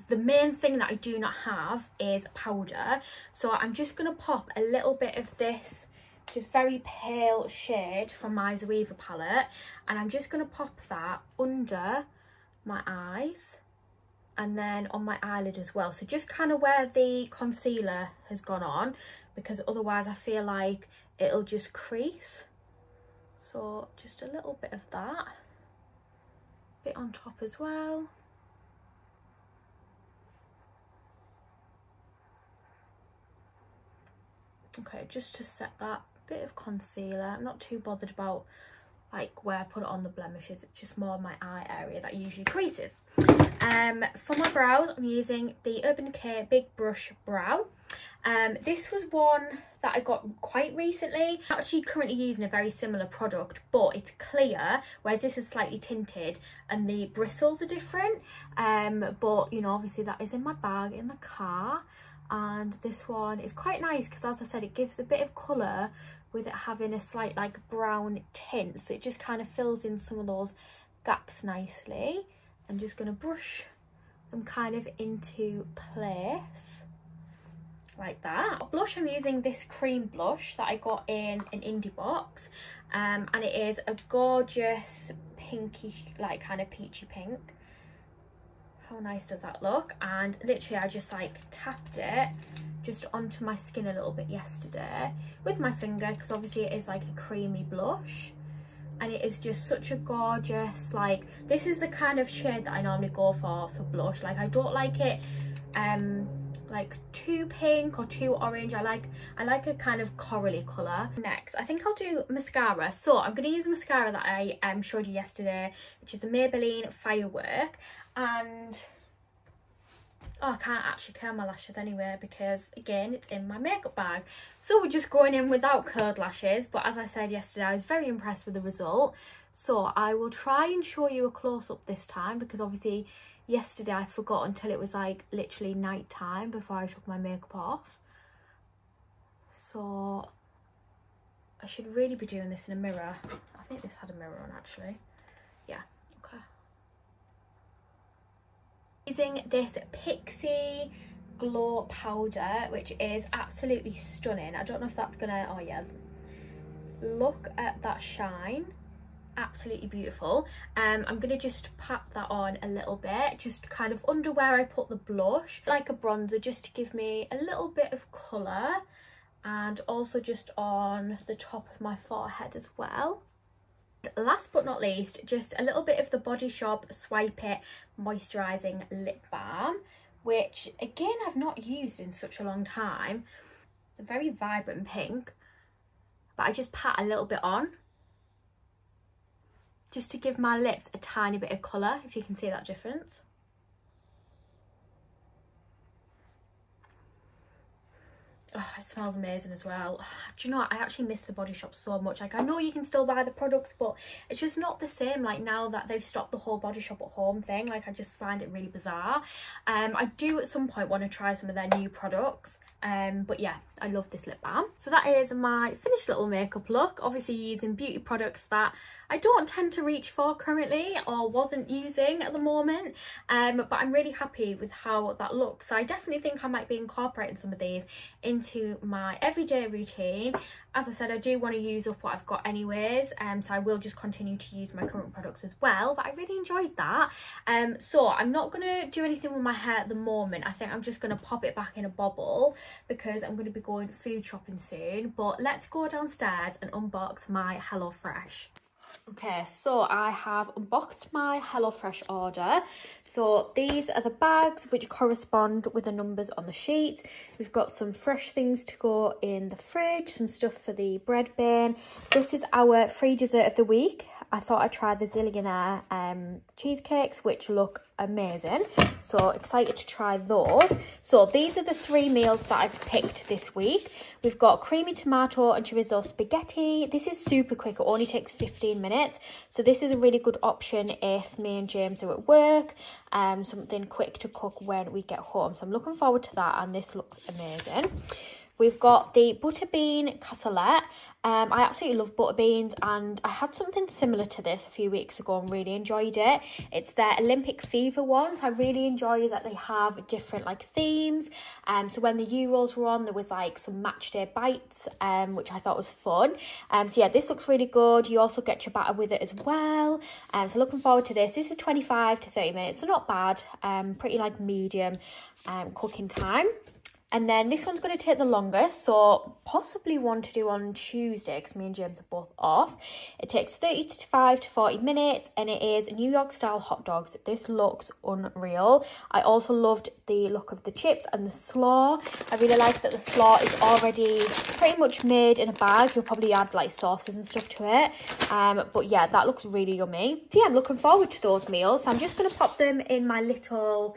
the main thing that I do not have is powder, so I'm just going to pop a little bit of this just very pale shade from my Zoeva palette, and I'm just going to pop that under my eyes and then on my eyelid as well, so just kind of where the concealer has gone on, because otherwise I feel like it'll just crease. So just a little bit of that, bit on top as well. Okay, just to set that bit of concealer. I'm not too bothered about like where I put it on the blemishes, it's just more my eye area that usually creases. For my brows, I'm using the Urban Decay Big Brush Brow. This was one that I got quite recently. I'm actually currently using a very similar product, but it's clear, whereas this is slightly tinted and the bristles are different. But you know, obviously that is in my bag in the car. And this one is quite nice because, as I said, it gives a bit of colour with it having a slight like brown tint, so it just kind of fills in some of those gaps nicely. I'm just going to brush them kind of into place like that. Blush, I'm using this cream blush that I got in an indie box, and it is a gorgeous pinky, like kind of peachy pink. How nice does that look? And literally I just like tapped it just onto my skin a little bit yesterday with my finger, because obviously it is like a creamy blush, and it is just such a gorgeous, like, this is the kind of shade that I normally go for blush. Like, I don't like it like too pink or too orange. I like a kind of corally colour. Next, I think I'll do mascara. So I'm going to use the mascara that I showed you yesterday, which is the Maybelline Firework. And oh, I can't actually curl my lashes anyway because, again, it's in my makeup bag. So we're just going in without curled lashes. But as I said yesterday, I was very impressed with the result. So I will try and show you a close-up this time, because obviously yesterday I forgot until it was like literally night time before I took my makeup off. So I should really be doing this in a mirror. I think this had a mirror on actually. Yeah, okay. Using this Pixie Glow powder, which is absolutely stunning. I don't know if that's gonna, oh yeah, look at that shine. Absolutely beautiful. I'm gonna just pat that on a little bit, just kind of under where I put the blush, like a bronzer, just to give me a little bit of colour, and also just on the top of my forehead as well. Last but not least, just a little bit of the Body Shop Swipe It moisturising lip balm, which again I've not used in such a long time. It's a very vibrant pink, but I just pat a little bit on just to give my lips a tiny bit of colour, if you can see that difference. Oh, it smells amazing as well. Do you know what? I actually miss the Body Shop so much. Like, I know you can still buy the products, but it's just not the same, like, now that they've stopped the whole Body Shop at home thing. Like, I just find it really bizarre. I do at some point want to try some of their new products. But yeah, I love this lip balm. So that is my finished little makeup look. Obviously using beauty products that I don't tend to reach for currently, or wasn't using at the moment, but I'm really happy with how that looks. So I definitely think I might be incorporating some of these into my everyday routine. As I said, I do want to use up what I've got anyways, so I will just continue to use my current products as well, but I really enjoyed that. So I'm not going to do anything with my hair at the moment. I think I'm just going to pop it back in a bobble because I'm going to be going food shopping soon. But let's go downstairs and unbox my HelloFresh. Okay, so I have unboxed my HelloFresh order. So these are the bags which correspond with the numbers on the sheet. We've got some fresh things to go in the fridge, some stuff for the bread bin. This is our free dessert of the week. I thought I'd try the Zillionaire cheesecakes, which look amazing. So excited to try those. So these are the 3 meals that I've picked this week. We've got creamy tomato and chorizo spaghetti. This is super quick. It only takes 15 minutes. So this is a really good option if me and James are at work. Something quick to cook when we get home. So I'm looking forward to that, and this looks amazing. We've got the butterbean cassolette. I absolutely love butter beans, and I had something similar to this a few weeks ago and really enjoyed it. It's their Olympic Fever ones. I really enjoy that they have different like themes. So when the Euros were on, there was like some match day bites, which I thought was fun. So yeah, this looks really good. You also get your batter with it as well. So looking forward to this. This is 25 to 30 minutes, so not bad. Pretty like medium cooking time. And then this one's going to take the longest, so possibly one to do on Tuesday because me and James are both off. It takes 35 to 40 minutes, and it is New York style hot dogs. This looks unreal. I also loved the look of the chips and the slaw. I really like that the slaw is already pretty much made in a bag. You'll probably add like sauces and stuff to it. But yeah, that looks really yummy. So yeah, I'm looking forward to those meals. So I'm just going to pop them in my little...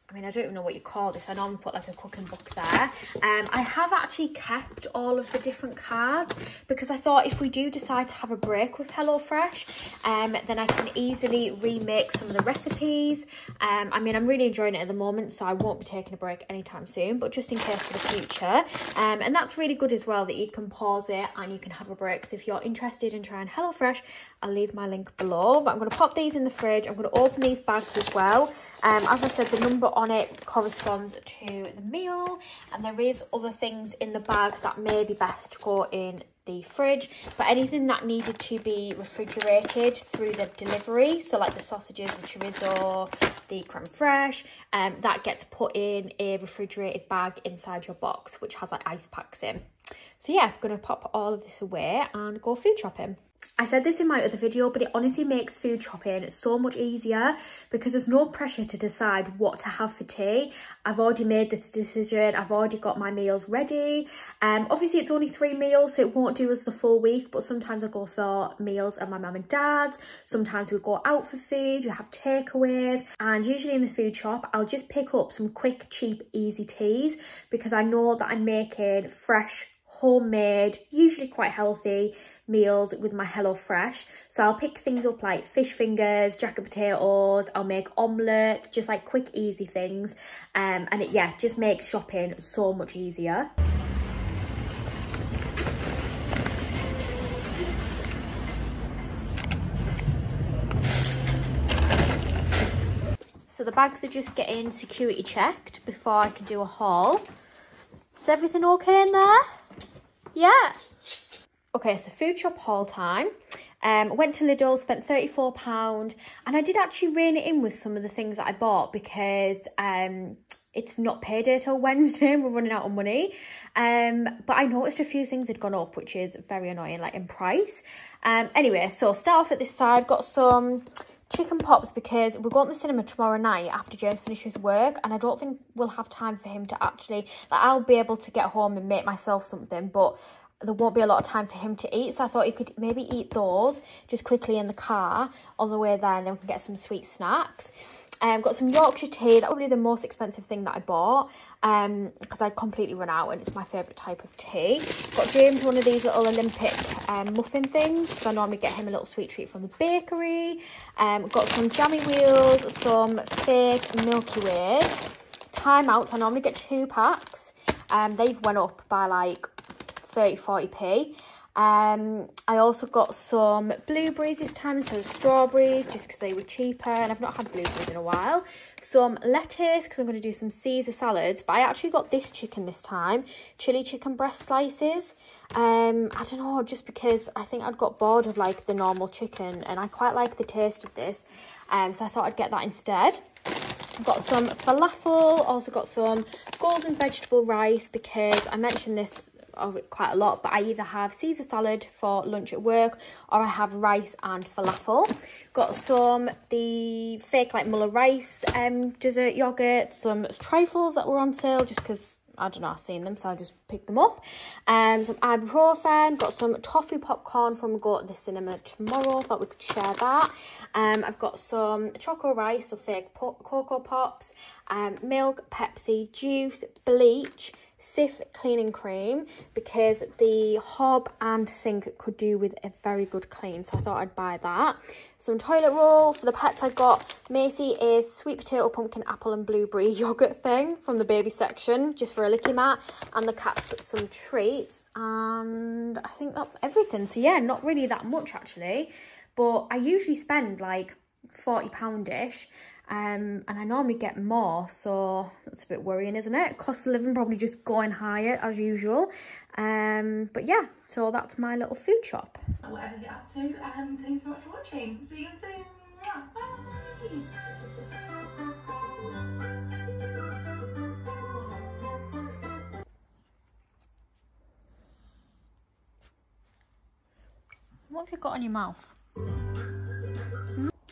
I mean, I don't even know what you call this. I normally put like a cooking book there. I have actually kept all of the different cards because I thought if we do decide to have a break with HelloFresh, then I can easily remake some of the recipes. I mean, I'm really enjoying it at the moment, so I won't be taking a break anytime soon, but just in case for the future. And that's really good as well, that you can pause it and you can have a break. So if you're interested in trying HelloFresh, I'll leave my link below. But I'm going to pop these in the fridge. I'm going to open these bags as well. As I said, the number on it corresponds to the meal, and there is other things in the bag that may be best to go in the fridge, but anything that needed to be refrigerated through the delivery, so like the sausages, the chorizo, the creme fraiche, that gets put in a refrigerated bag inside your box, which has like ice packs in. So yeah, I'm gonna pop all of this away and go food shopping. I said this in my other video, but it honestly makes food shopping so much easier because there's no pressure to decide what to have for tea. I've already made this decision. I've already got my meals ready. Obviously, it's only 3 meals, so it won't do us the full week, but sometimes I go for meals at my mum and dad's. Sometimes we go out for food, we have takeaways, and usually in the food shop, I'll just pick up some quick, cheap, easy teas because I know that I'm making fresh, homemade, usually quite healthy meals with my HelloFresh. So I'll pick things up like fish fingers, jacket potatoes, I'll make omelette, just like quick easy things, and it just makes shopping so much easier. So the bags are just getting security checked before I can do a haul. Is everything okay in there? Yeah. Okay, so food shop haul time. Went to Lidl, spent £34, and I did actually rein it in with some of the things that I bought because it's not payday till Wednesday and we're running out of money. But I noticed a few things had gone up, which is very annoying, like in price. Anyway, so start off at this side, got some chicken pops because we're going to the cinema tomorrow night after James finishes work, and I don't think we'll have time for him to actually, like, I'll be able to get home and make myself something, but there won't be a lot of time for him to eat, so I thought he could maybe eat those just quickly in the car on the way there, and then we can get some sweet snacks. Got some Yorkshire tea. That's probably the most expensive thing that I bought because I'd completely run out and it's my favourite type of tea. Got James one of these little Olympic muffin things because I normally get him a little sweet treat from the bakery. Got some jammy wheels, some fake Milky Ways. Time Outs, I normally get 2 packs. They've went up by like 30-40p. I also got some blueberries this time instead of strawberries just because they were cheaper and I've not had blueberries in a while. Some lettuce because I'm going to do some Caesar salads, but I actually got this chicken this time, chili chicken breast slices. I don't know, just because I think I'd got bored of like the normal chicken and I quite like the taste of this, so I thought I'd get that instead. I've got some falafel, also got some golden vegetable rice because I mentioned this of it quite a lot, but I either have Caesar salad for lunch at work or I have rice and falafel. Got some the fake like Muller rice dessert yogurt, some trifles that were on sale just because I don't know, I've seen them so I just picked them up. Some ibuprofen, got some toffee popcorn from Go to the Cinema tomorrow, thought we could share that. I've got some choco rice, so fake Cocoa Pops, milk, Pepsi, juice, bleach, Cif cleaning cream because the hob and sink could do with a very good clean, so I thought I'd buy that. Some toilet roll. For the pets I got Macy is sweet potato, pumpkin, apple and blueberry yogurt thing from the baby section just for a licky mat, and the cats some treats, and I think that's everything. So yeah, not really that much actually, but I usually spend like £40-ish. And I normally get more, so that's a bit worrying, isn't it? Cost of living probably just going higher as usual. But yeah, so that's my little food shop. Whatever you get up to, thanks so much for watching. See you soon. Bye. What have you got on your mouth?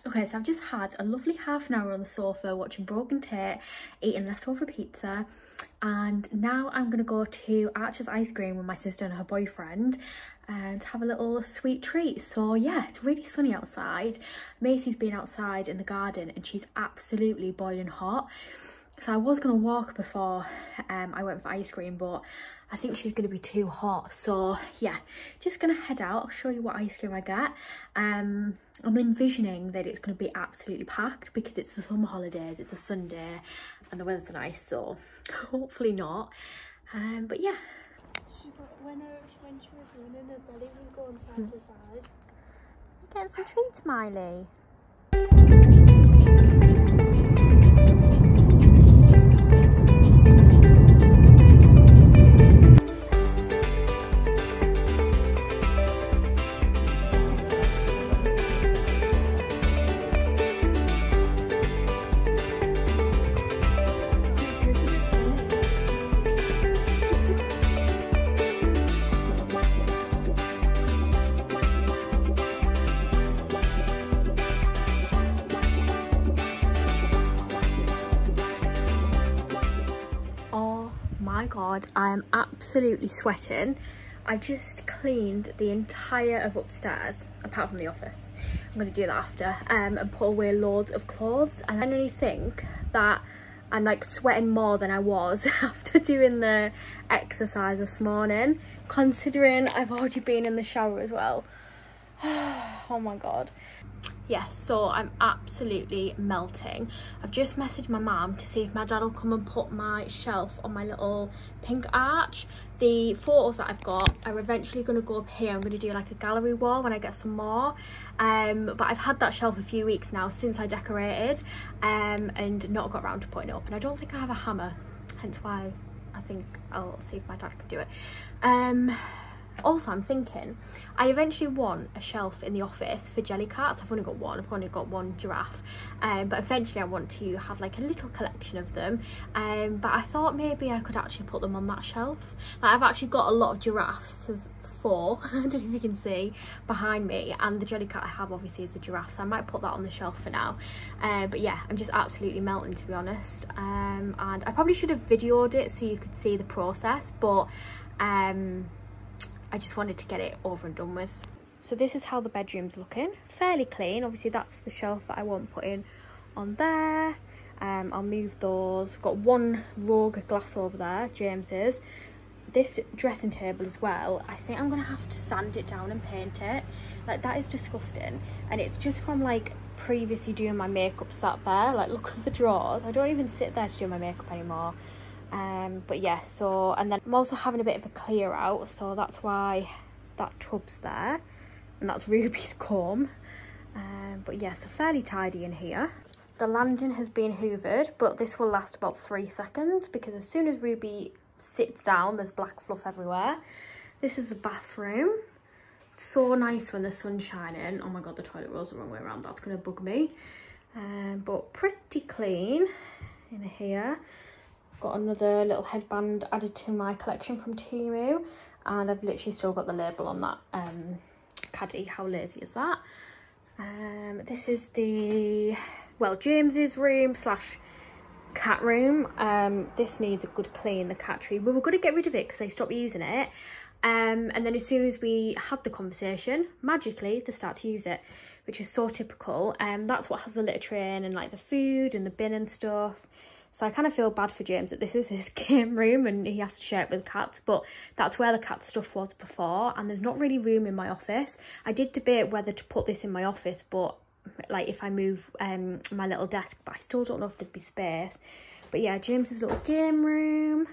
Okay, so I've just had a lovely half an hour on the sofa watching Broken Tate, eating leftover pizza, and now I'm going to go to Archer's Ice Cream with my sister and her boyfriend and have a little sweet treat. So yeah, it's really sunny outside. Macy's been outside in the garden and she's absolutely boiling hot. So I was going to walk before I went for ice cream, but I think she's going to be too hot. So yeah, just going to head out. I'll show you what ice cream I get. I'm envisioning that it's going to be absolutely packed because it's the summer holidays, it's a Sunday and the weather's nice, so hopefully not. But yeah. When she was running, her belly was going side to side. You're getting some treats, Miley. God, I am absolutely sweating. I just cleaned the entire of upstairs apart from the office. I'm going to do that after and put away loads of clothes, and I only think that I'm like sweating more than I was after doing the exercise this morning, considering I've already been in the shower as well. Oh my God. Yes, so I'm absolutely melting. I've just messaged my mum to see if my dad will come and put my shelf on my little pink arch. The photos that I've got are eventually going to go up here. I'm going to do like a gallery wall when I get some more. But I've had that shelf a few weeks now since I decorated and not got around to putting it up. And I don't think I have a hammer, hence why I think I'll see if my dad can do it. Also, I'm thinking I eventually want a shelf in the office for jellycats. I've only got one giraffe, but eventually I want to have like a little collection of them. But I thought maybe I could actually put them on that shelf. Like, I've actually got a lot of giraffes. There's 4 I don't know if you can see behind me, and the jellycat I have obviously is a giraffe, so I might put that on the shelf for now. But yeah, I'm just absolutely melting, to be honest. And I probably should have videoed it so you could see the process, but I just wanted to get it over and done with. So this is how the bedroom's looking. Fairly clean. Obviously that's the shelf that I want putting on there. I'll move those. Got one rogue glass over there, James's. This dressing table as well, I think I'm gonna have to sand it down and paint it. Like, that is disgusting, and it's just from like previously doing my makeup sat there. Like, look at the drawers. I don't even sit there to do my makeup anymore. But yeah, so, and then I'm also having a bit of a clear out, so that's why that tub's there, and that's Ruby's comb. But yeah, so fairly tidy in here. The landing has been hoovered, but this will last about 3 seconds because as soon as Ruby sits down, there's black fluff everywhere. This is the bathroom. It's so nice when the sun's shining. Oh my god, the toilet rolls the wrong way around. That's gonna bug me. But pretty clean in here. Got another little headband added to my collection from Temu, and I've literally still got the label on that caddy. How lazy is that? This is the, well, James's room slash cat room. This needs a good clean, the cat tree. We were going to get rid of it because they stopped using it, and then as soon as we had the conversation, magically they start to use it, which is so typical. That's what has the litter tray and like the food and the bin and stuff. So I kind of feel bad for James that this is his game room and he has to share it with cats, but that's where the cat stuff was before, and there's not really room in my office. I did debate whether to put this in my office, but like if I move my little desk, but I still don't know if there'd be space. But yeah, James's little game room.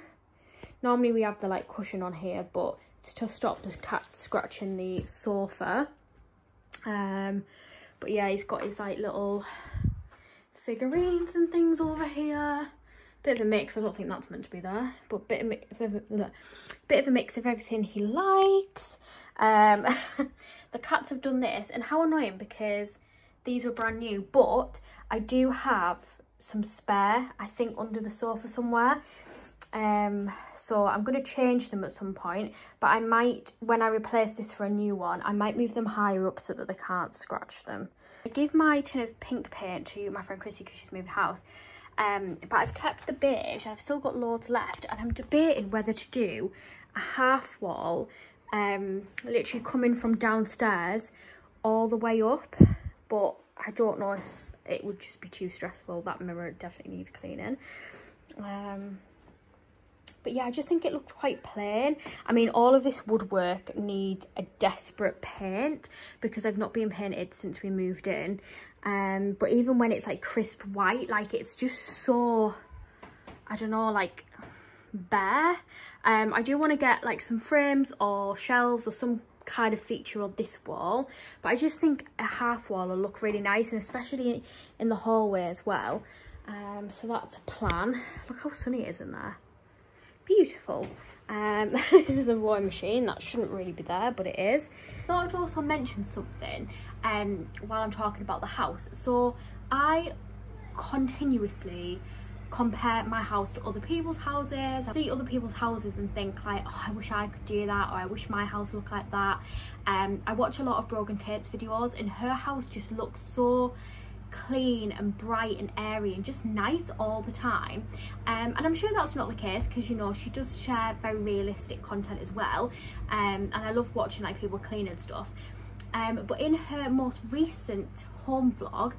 Normally we have the like cushion on here, but it's to stop the cat scratching the sofa. But yeah, he's got his like little figurines and things over here. Bit of a mix. I don't think that's meant to be there, but bit of a mix of everything he likes. The cats have done this, and how annoying, because these were brand new, but I do have some spare, I think, under the sofa somewhere. So I'm going to change them at some point, but I might, when I replace this for a new one, I might move them higher up so that they can't scratch them. I gave my tin of pink paint to my friend Chrissy because she's moved house, but I've kept the beige and I've still got loads left, and I'm debating whether to do a half wall, literally coming from downstairs all the way up, but I don't know if it would just be too stressful. That mirror definitely needs cleaning. But yeah, I just think it looks quite plain. I mean, all of this woodwork needs a desperate paint because I've not been painted since we moved in. But even when it's like crisp white, like it's just so, I don't know, like bare. I do want to get like some frames or shelves or some kind of feature on this wall, but I just think a half wall will look really nice, and especially in the hallway as well. So that's a plan. Look how sunny it is in there. Beautiful. This is a rowing machine that shouldn't really be there, but it is. I thought I'd also mention something while I'm talking about the house. So I continuously compare my house to other people's houses. I see other people's houses and think like, oh, I wish I could do that, or I wish my house looked like that. I watch a lot of Brogan Tate's videos, and her house just looks so clean and bright and airy and just nice all the time, and I'm sure that's not the case because, you know, she does share very realistic content as well, and I love watching like people clean and stuff. But in her most recent home vlog,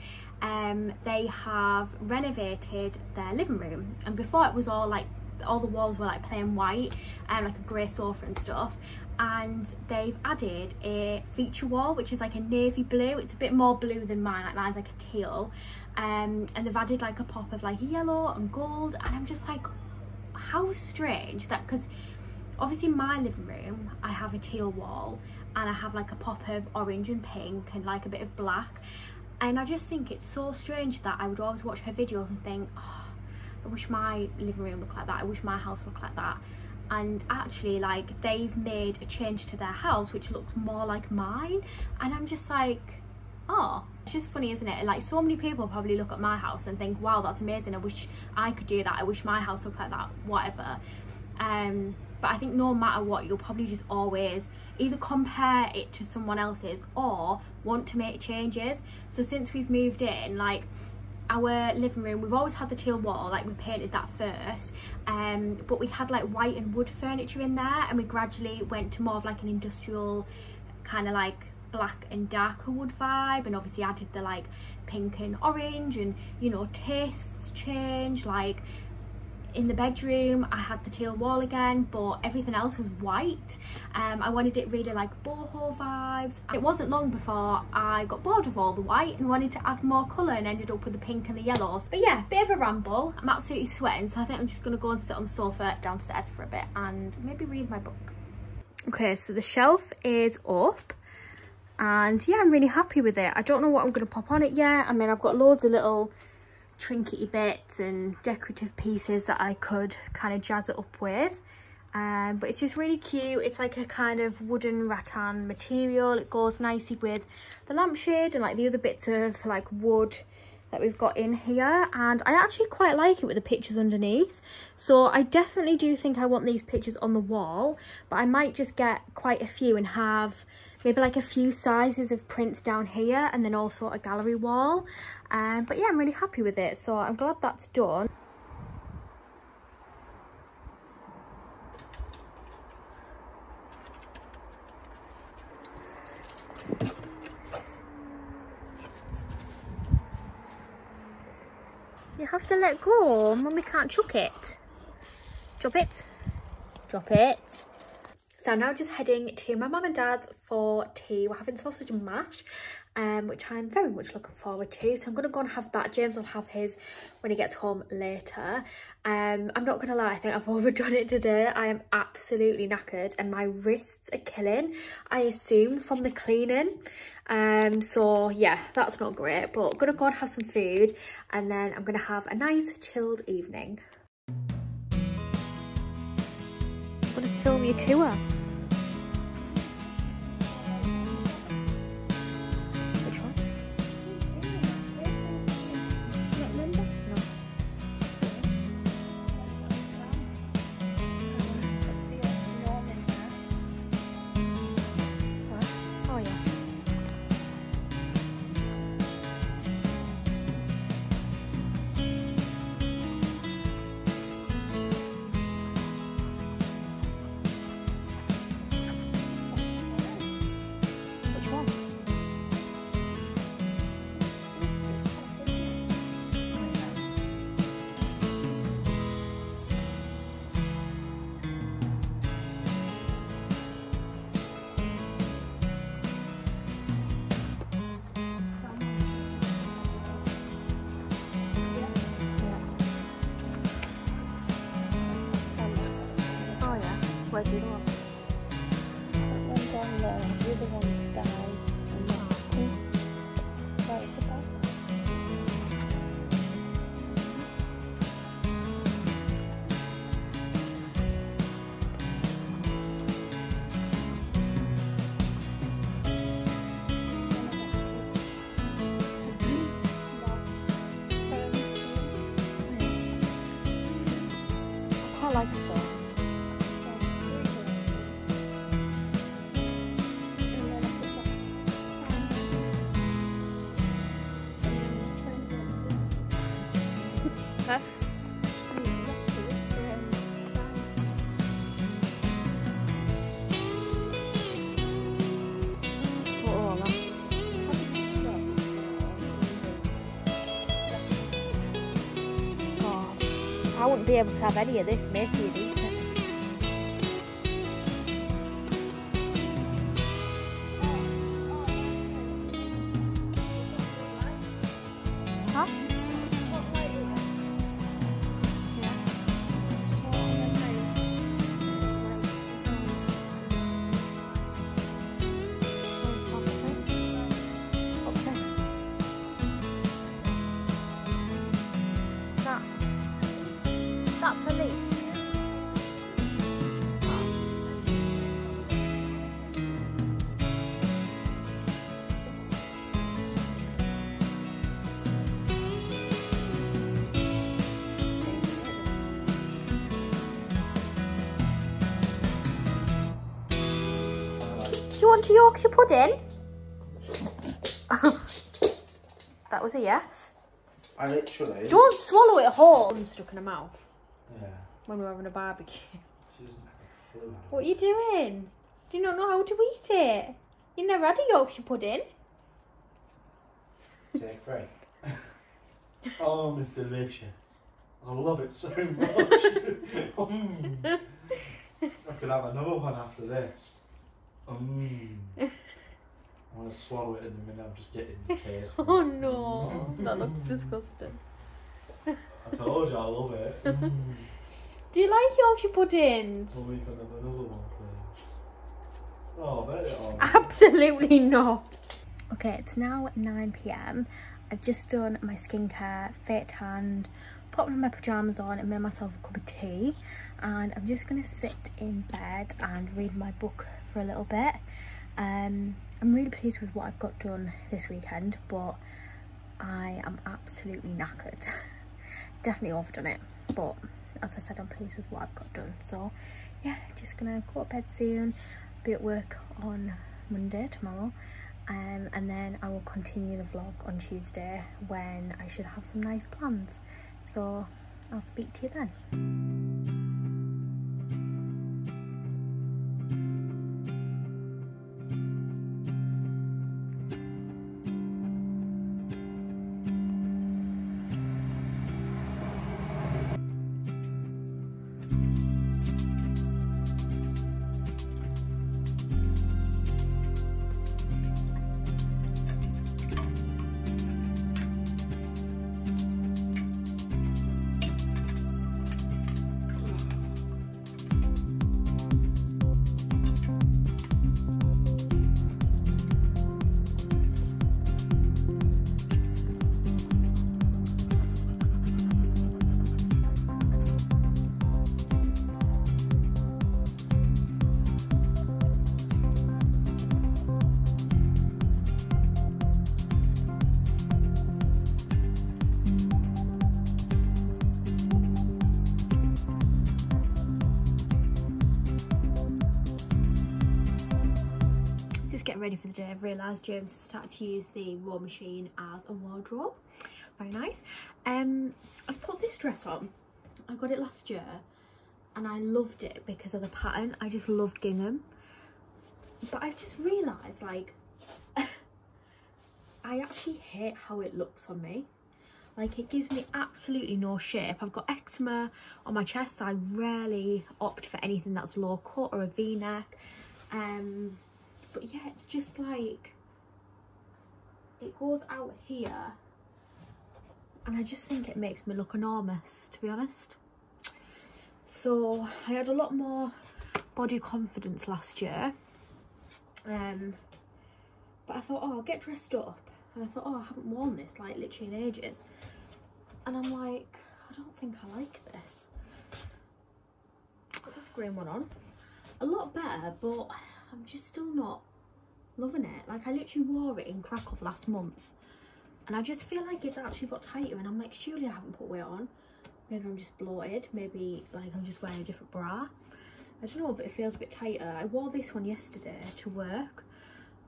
they have renovated their living room, and before it was all like, all the walls were like plain white and like a grey sofa and stuff, and they've added a feature wall which is like a navy blue. It's a bit more blue than mine, like mine's like a teal, and they've added like a pop of like yellow and gold, and I'm just like, how strange that, because obviously my living room I have a teal wall and I have like a pop of orange and pink and like a bit of black, and I just think it's so strange that I would always watch her videos and think, oh, I wish my living room looked like that, I wish my house looked like that. And actually, like, they've made a change to their house which looks more like mine, and I'm just like, oh, it's just funny, isn't it? Like, so many people probably look at my house and think, wow, that's amazing, I wish I could do that, I wish my house looked like that, whatever. But I think no matter what, you'll probably just always either compare it to someone else's or want to make changes. So since we've moved in, like, our living room, we've always had the teal wall, like we painted that first, but we had like white and wood furniture in there, and we gradually went to more of like an industrial kind of like black and darker wood vibe, and obviously added the like pink and orange, and you know, tastes change. Like in the bedroom I had the teal wall again, but everything else was white. I wanted it really like boho vibes. It wasn't long before I got bored of all the white and wanted to add more colour, and ended up with the pink and the yellows. But yeah, bit of a ramble. I'm absolutely sweating, so I think I'm just gonna go and sit on the sofa downstairs for a bit and maybe read my book. Okay, so the shelf is up, and yeah, I'm really happy with it. I don't know what I'm gonna pop on it yet. I mean, I've got loads of little trinkety bits and decorative pieces that I could kind of jazz it up with, but it's just really cute. It's like a kind of wooden rattan material. It goes nicely with the lampshade and like the other bits of like wood that we've got in here, and I actually quite like it with the pictures underneath. So I definitely do think I want these pictures on the wall, but I might just get quite a few and have maybe like a few sizes of prints down here, and then also a gallery wall. But yeah, I'm really happy with it, so I'm glad that's done. You have to let go, Mummy can't chuck it. Drop it. Drop it. So I'm now just heading to my mum and dad's for tea. We're having sausage and mash, which I'm very much looking forward to. So I'm going to go and have that. James will have his when he gets home later. I'm not going to lie, I think I've overdone it today. I am absolutely knackered and my wrists are killing, I assume, from the cleaning. So yeah, that's not great, but I'm going to go and have some food, and then I'm going to have a nice chilled evening. I'm going to film your tour. Where's the other one? That one down there, the other one died. And that right at the back. I quite like the phones. I wouldn't be able to have any of this messy, would it? want a Yorkshire pudding? That was a yes. I literally... Don't swallow it whole. I'm stuck in her mouth. Yeah. When we're having a barbecue. She doesn't have a clue. What are you doing? Do you not know how to eat it? You've never had a Yorkshire pudding? Take 3. Oh, it's delicious. I love it so much. I could have another one after this. I'm going to swallow it in a minute. I'm just getting the taste. Oh no, that looks disgusting. I told you I love it. Do you like Yorkshire puddings? Well, we can have another one, please. Oh, I bet it on. Absolutely not. Okay, it's now 9 PM. I've just done my skincare, fit tanned, popped my pyjamas on and made myself a cup of tea. And I'm just going to sit in bed and read my book for a little bit. I'm really pleased with what I've got done this weekend, but I am absolutely knackered. Definitely overdone it, but as I said, I'm pleased with what I've got done. So yeah, just gonna go to bed soon, be at work on Monday, tomorrow, and then I will continue the vlog on Tuesday when I should have some nice plans. So I'll speak to you then. Getting ready for the day. I've realised James has started to use the row machine as a wardrobe. Very nice. I've put this dress on. I got it last year and I loved it because of the pattern. I just loved gingham, but I've just realised, like, I actually hate how it looks on me. Like, it gives me absolutely no shape. I've got eczema on my chest, so I rarely opt for anything that's low cut or a v-neck. But yeah, it's just like, it goes out here and I just think it makes me look enormous, to be honest. So I had a lot more body confidence last year, but I thought, oh, I'll get dressed up, and I thought, oh, I haven't worn this like literally in ages, and I'm like, I don't think I like this. Got this green one on, a lot better, but I'm just still not loving it. Like, I literally wore it in Krakow last month and I just feel like it's actually got tighter, and I'm like, surely I haven't put weight on. Maybe I'm just bloated, maybe like I'm just wearing a different bra. I don't know, but it feels a bit tighter. I wore this one yesterday to work.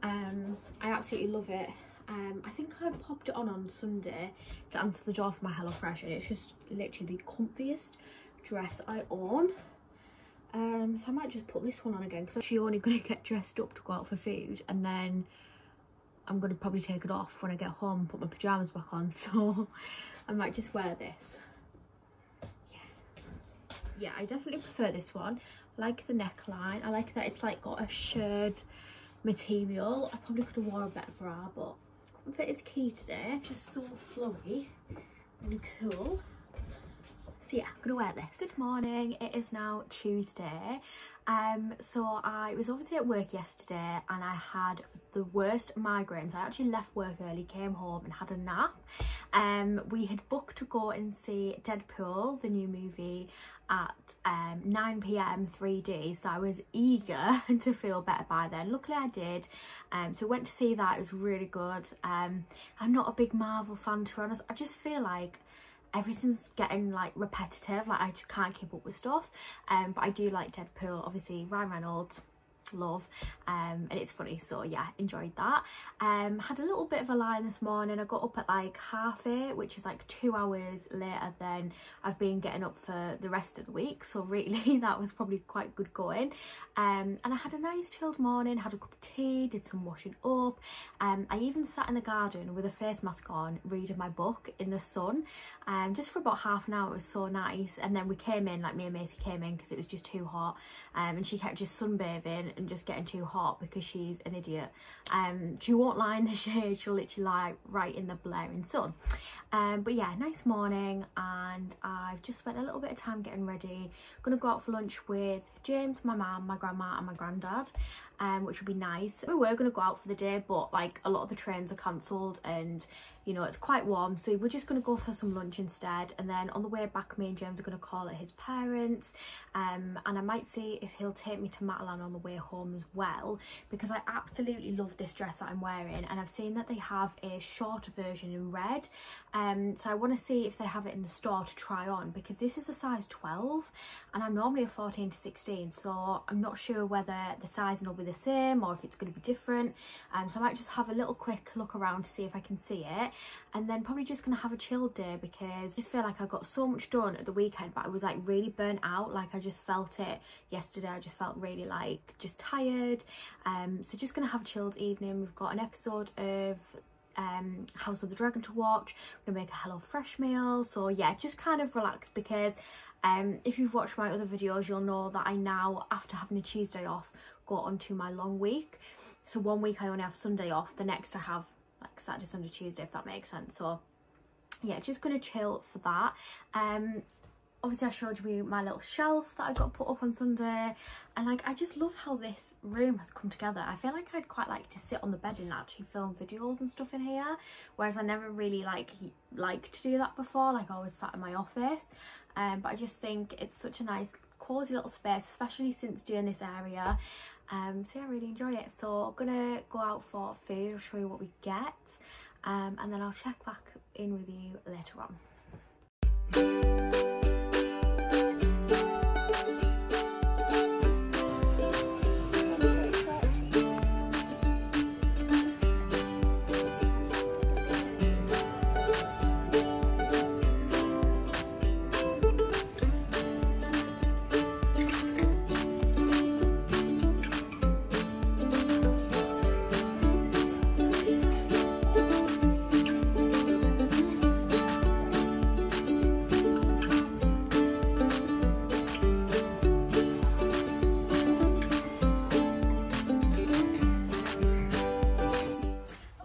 I absolutely love it. I think I popped it on Sunday to answer the door for my HelloFresh, and it's just literally the comfiest dress I own. So I might just put this one on again, because I'm actually only going to get dressed up to go out for food, and then I'm going to probably take it off when I get home and put my pyjamas back on. So I might just wear this. Yeah, I definitely prefer this one. I like the neckline. I like that it's like got a shirred material. I probably could have worn a better bra, but comfort is key today. Just so flowy and cool. So yeah, I'm gonna wear this. Good morning, it is now Tuesday. So I was obviously at work yesterday and I had the worst migraines. I actually left work early, came home and had a nap. We had booked to go and see Deadpool, the new movie, at 9 PM 3D, so I was eager to feel better by then. Luckily I did. So went to see that. It was really good. I'm not a big Marvel fan, to be honest. I just feel like everything's getting like repetitive, like I just can't keep up with stuff. But I do like Deadpool, obviously Ryan Reynolds, love, and it's funny, so yeah, enjoyed that. Had a little bit of a lie this morning. I got up at like 8:30, which is like 2 hours later than I've been getting up for the rest of the week, so really that was probably quite good going. And I had a nice chilled morning, had a cup of tea, did some washing up. I even sat in the garden with a face mask on reading my book in the sun, just for about half an hour. It was so nice. And then we came in, like me and Macy came in because it was just too hot, and she kept just sunbathing and just getting too hot because she's an idiot. She won't lie in the shade, she'll literally lie right in the blaring sun. But yeah, nice morning, and I've just spent a little bit of time getting ready. Gonna go out for lunch with James, my mum, my grandma and my granddad, which would be nice. We were gonna go out for the day, but like a lot of the trains are cancelled, and you know, it's quite warm, so we're just gonna go for some lunch instead. And then on the way back, me and James are gonna call at his parents, and I might see if he'll take me to Matalan on the way home as well, because I absolutely love this dress that I'm wearing, and I've seen that they have a shorter version in red, so I want to see if they have it in the store to try on, because this is a size 12 and I'm normally a 14 to 16, so I'm not sure whether the sizing will be the same or if it's going to be different. So I might just have a little quick look around to see if I can see it, and then probably just gonna have a chilled day, because I just feel like I got so much done at the weekend, but I was like really burnt out. Like I just felt it yesterday. I just felt really like just tired. So just gonna have a chilled evening. We've got an episode of House of the Dragon to watch. We're gonna make a Hello Fresh meal, so yeah, just kind of relax, because if you've watched my other videos, you'll know that I now, after having a Tuesday off, go on to my long week. So one week I only have Sunday off, the next I have like Saturday, Sunday, Tuesday, if that makes sense. So yeah, just gonna chill for that. Obviously I showed you my little shelf that I got put up on Sunday, and like I just love how this room has come together. I feel like I'd quite like to sit on the bed and actually film videos and stuff in here, whereas I never really liked to do that before. Like I always sat in my office, but I just think it's such a nice cozy little space, especially since doing this area. So yeah, I really enjoy it. So I'm gonna go out for food. I'll show you what we get, and then I'll check back in with you later on.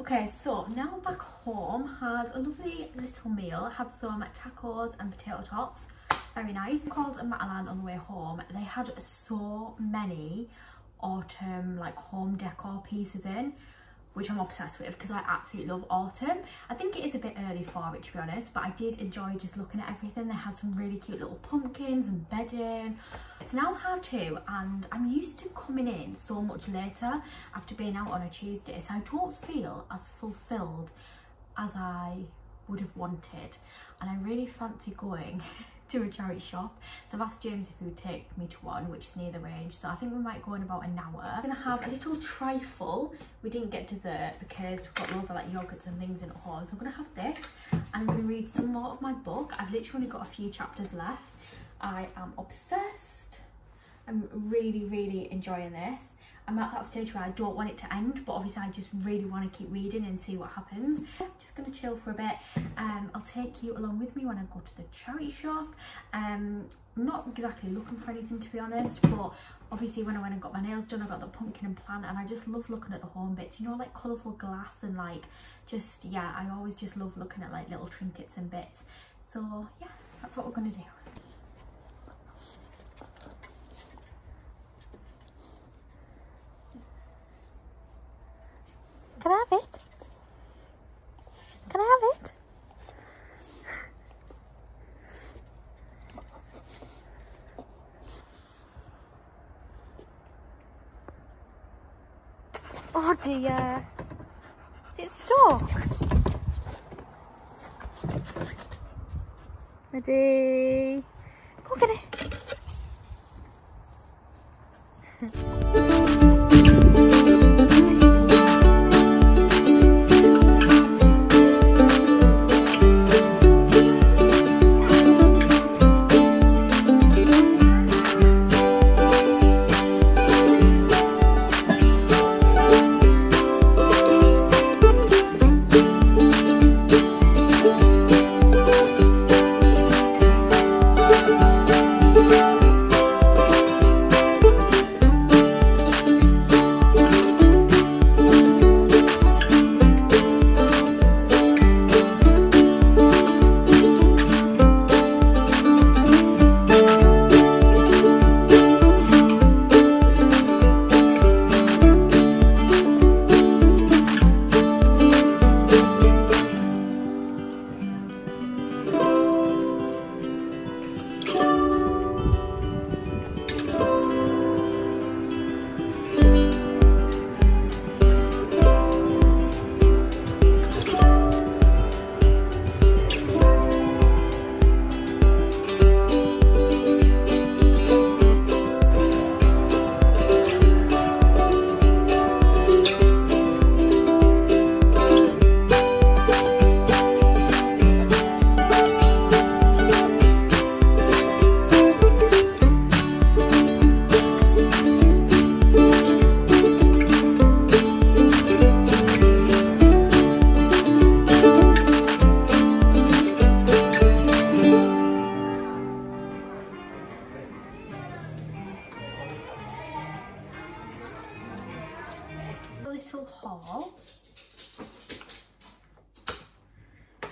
Okay, so now I'm back home. Had a lovely little meal. Had some tacos and potato tots, very nice. Called a Matalan on the way home. They had so many autumn like home decor pieces in, which I'm obsessed with because I absolutely love autumn. I think it is a bit early for it, to be honest, but I did enjoy just looking at everything. They had some really cute little pumpkins and bedding. It's now 2:30 and I'm used to coming in so much later after being out on a Tuesday, so I don't feel as fulfilled as I would have wanted, and I really fancy going to a charity shop. So I've asked James if he would take me to one, which is near the range, so I think we might go in about an hour. I'm gonna have a little trifle. We didn't get dessert because we've got loads of like yogurts and things in at home, so I'm gonna have this and I'm gonna read some more of my book. I've literally only got a few chapters left. I am obsessed. I'm really enjoying this. I'm at that stage where I don't want it to end, but obviously I just really want to keep reading and see what happens. Just gonna chill for a bit. I'll take you along with me when I go to the charity shop. I'm not exactly looking for anything, to be honest, but obviously when I went and got my nails done, I got the pumpkin and plant, and I just love looking at the home bits, you know, like colourful glass and like just, yeah, I always just love looking at like little trinkets and bits. So yeah, that's what we're gonna do. Can I have it? Can I have it? Oh dear. Is it stuck? Ready? Go get it.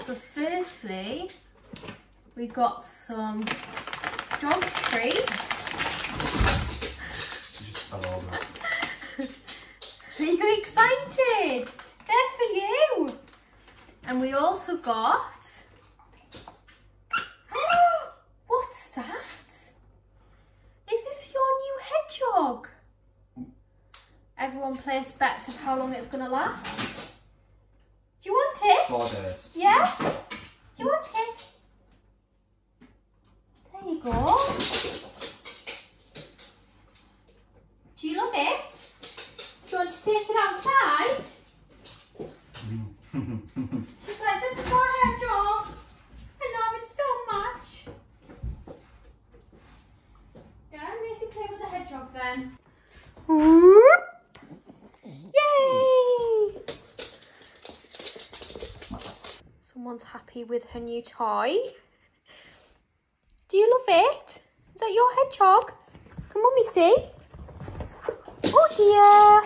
So firstly, we got some dog treats. You just fell over. Are you excited? They're for you. And we also got... What's that? Is this your new hedgehog? Everyone place bets of how long it's going to last. Do you want it? 4 days. Yeah? Do you want it? There you go. Do you love it? Do you want to take it outside? She's like, this is my hedgehog. I love it so much. Yeah, Macy, play with the hedgehog then. Yay! Someone's happy with her new toy. Do you love it? Is that your hedgehog? Come on, Missy. Oh dear.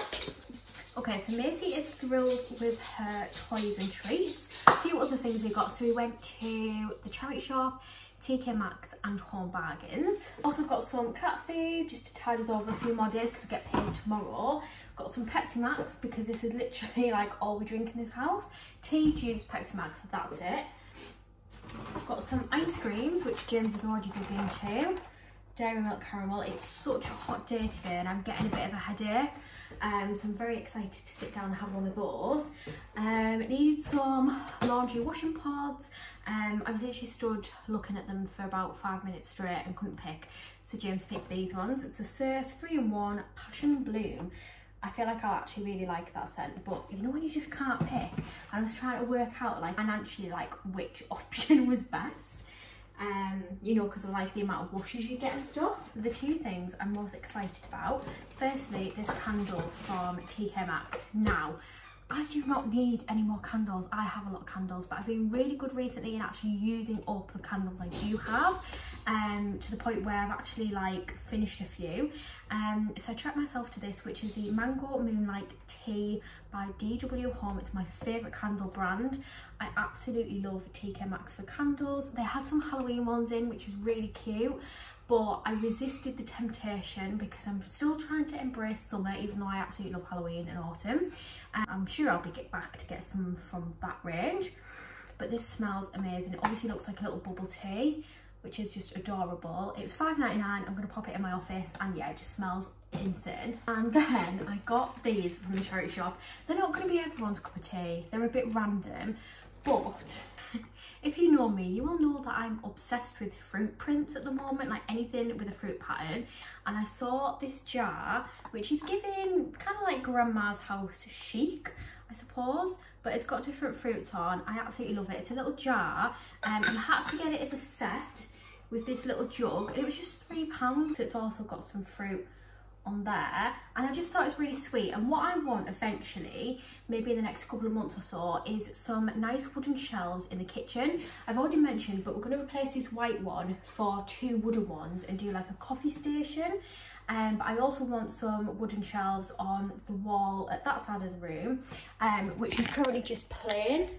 Okay, so Macy is thrilled with her toys and treats. A few other things we got. So we went to the charity shop, TK Maxx and Home Bargains. Also got some cat food just to tide us over a few more days because we get paid tomorrow. Got some Pepsi Max because this is literally like all we drink in this house. Tea, juice, Pepsi Max, that's it. Got some ice creams, which James has already dug into. Dairy milk caramel. It's such a hot day today and I'm getting a bit of a headache. So I'm very excited to sit down and have one of those. Needed some laundry washing pods. I was literally stood looking at them for about 5 minutes straight and couldn't pick. So James picked these ones. It's a Surf 3-in-1 Passion Bloom. I feel like I'll actually really like that scent, but you know when you just can't pick? I was trying to work out like financially like which option was best. You know, because of like the amount of washes you get and stuff. So the two things I'm most excited about, firstly, this candle from TK Maxx. Now, I do not need any more candles. I have a lot of candles, but I've been really good recently in actually using up the candles I do have, to the point where I've actually like finished a few. So I treated myself to this, which is the Mango Moonlight Tea by DW Home. It's my favourite candle brand. I absolutely love TK Maxx for candles. They had some Halloween ones in, which was really cute, but I resisted the temptation because I'm still trying to embrace summer, even though I absolutely love Halloween and autumn. I'm sure I'll be back to get some from that range, but this smells amazing. It obviously looks like a little bubble tea, which is just adorable. It was $5.99. I'm going to pop it in my office, and yeah, it just smells insane. And then I got these from the charity shop. They're not going to be everyone's cup of tea. They're a bit random, but if you know me, you will know that I'm obsessed with fruit prints at the moment, like anything with a fruit pattern. And I saw this jar, which is giving kind of like grandma's house chic, I suppose, but it's got different fruits on. I absolutely love it. It's a little jar, and I had to get it as a set with this little jug, and it was just £3. It's also got some fruit on there, and I just thought it was really sweet. And what I want eventually, maybe in the next couple of months or so, is some nice wooden shelves in the kitchen. I've already mentioned, but we're going to replace this white one for 2 wooden ones and do like a coffee station. But I also want some wooden shelves on the wall at that side of the room, which is currently just plain.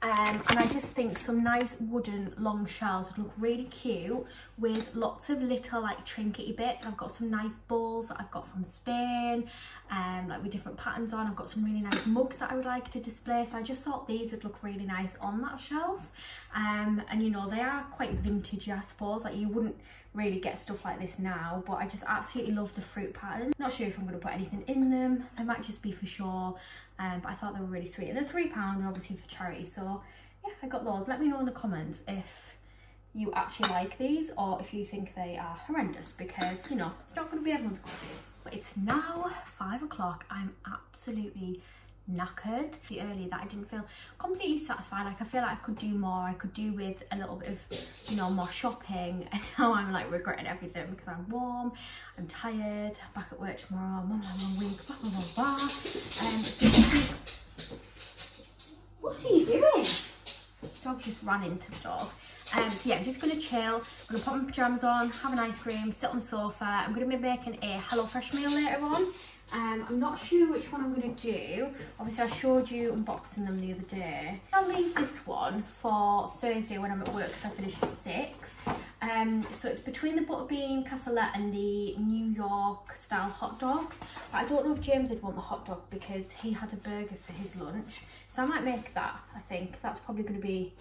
And I just think some nice wooden long shelves would look really cute with lots of little like trinkety bits. I've got some nice bowls that I've got from Spain, like with different patterns on. I've got some really nice mugs that I would like to display, so I just thought these would look really nice on that shelf. And you know, they are quite vintage, I suppose, like you wouldn't really get stuff like this now, but I just absolutely love the fruit pattern. Not sure if I'm going to put anything in them. They might just be for show, but I thought they were really sweet, and they're £3 and obviously for charity. So yeah, I got those. Let me know in the comments if you actually like these or if you think they are horrendous, because you know it's not going to be everyone's cup of tea. But it's now 5 o'clock. I'm absolutely knackered. Earlier that I didn't feel completely satisfied. Like I feel like I could do more. I could do with a little bit of, you know, more shopping, and now I'm like regretting everything because I'm warm, I'm tired, back at work tomorrow, I'm on my long week, blah blah blah blah. What are you doing? Dog just ran into the doors. So yeah, I'm just going to chill. I'm going to put my pyjamas on, have an ice cream, sit on the sofa. I'm going to be making a HelloFresh meal later on. I'm not sure which one I'm going to do. Obviously I showed you unboxing them the other day. I'll leave this one for Thursday when I'm at work because I finished at 6. So it's between the butterbean cassoulet and the New York style hot dog. But I don't know if James would want the hot dog because he had a burger for his lunch. So I might make that, I think. That's probably going to be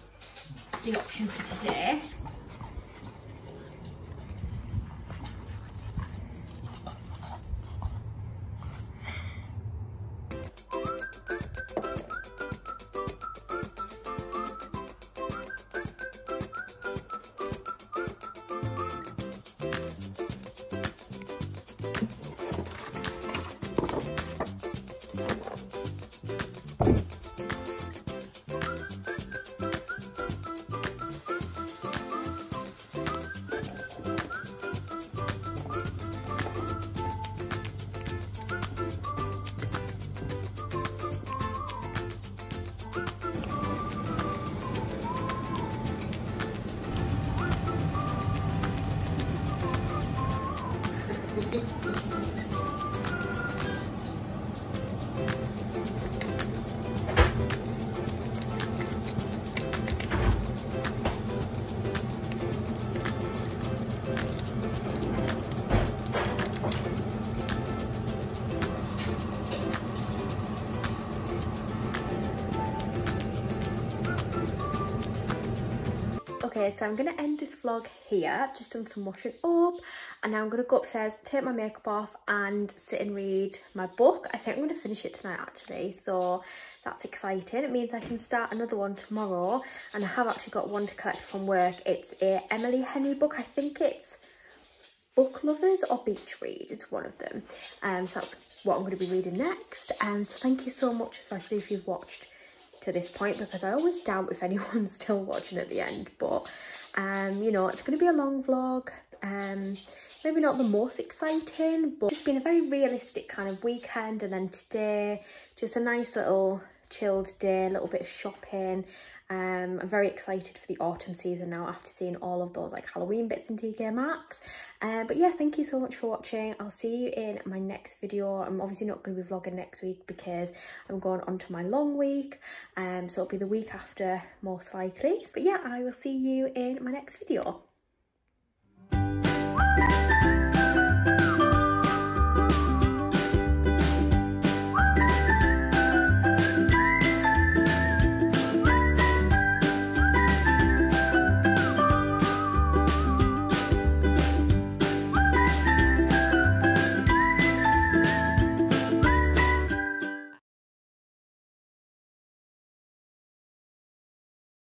the option for today. Okay, so I'm going to end this vlog here. I've just done some washing up and now I'm going to go upstairs, take my makeup off and sit and read my book. I think I'm going to finish it tonight actually, so that's exciting. It means I can start another one tomorrow, and I have actually got one to collect from work. It's a Emily Henry book. I think it's Book Lovers or Beach Read. It's one of them. So that's what I'm going to be reading next. So thank you so much, especially if you've watched to this point, because I always doubt if anyone's still watching at the end. But you know, it's going to be a long vlog. Maybe not the most exciting, but just been a very realistic kind of weekend. And then today, just a nice little chilled day, a little bit of shopping. I'm very excited for the autumn season now after seeing all of those like Halloween bits in TK Maxx. But yeah, thank you so much for watching. I'll see you in my next video. I'm obviously not going to be vlogging next week because I'm going on to my long week. So it'll be the week after most likely. But yeah, I will see you in my next video.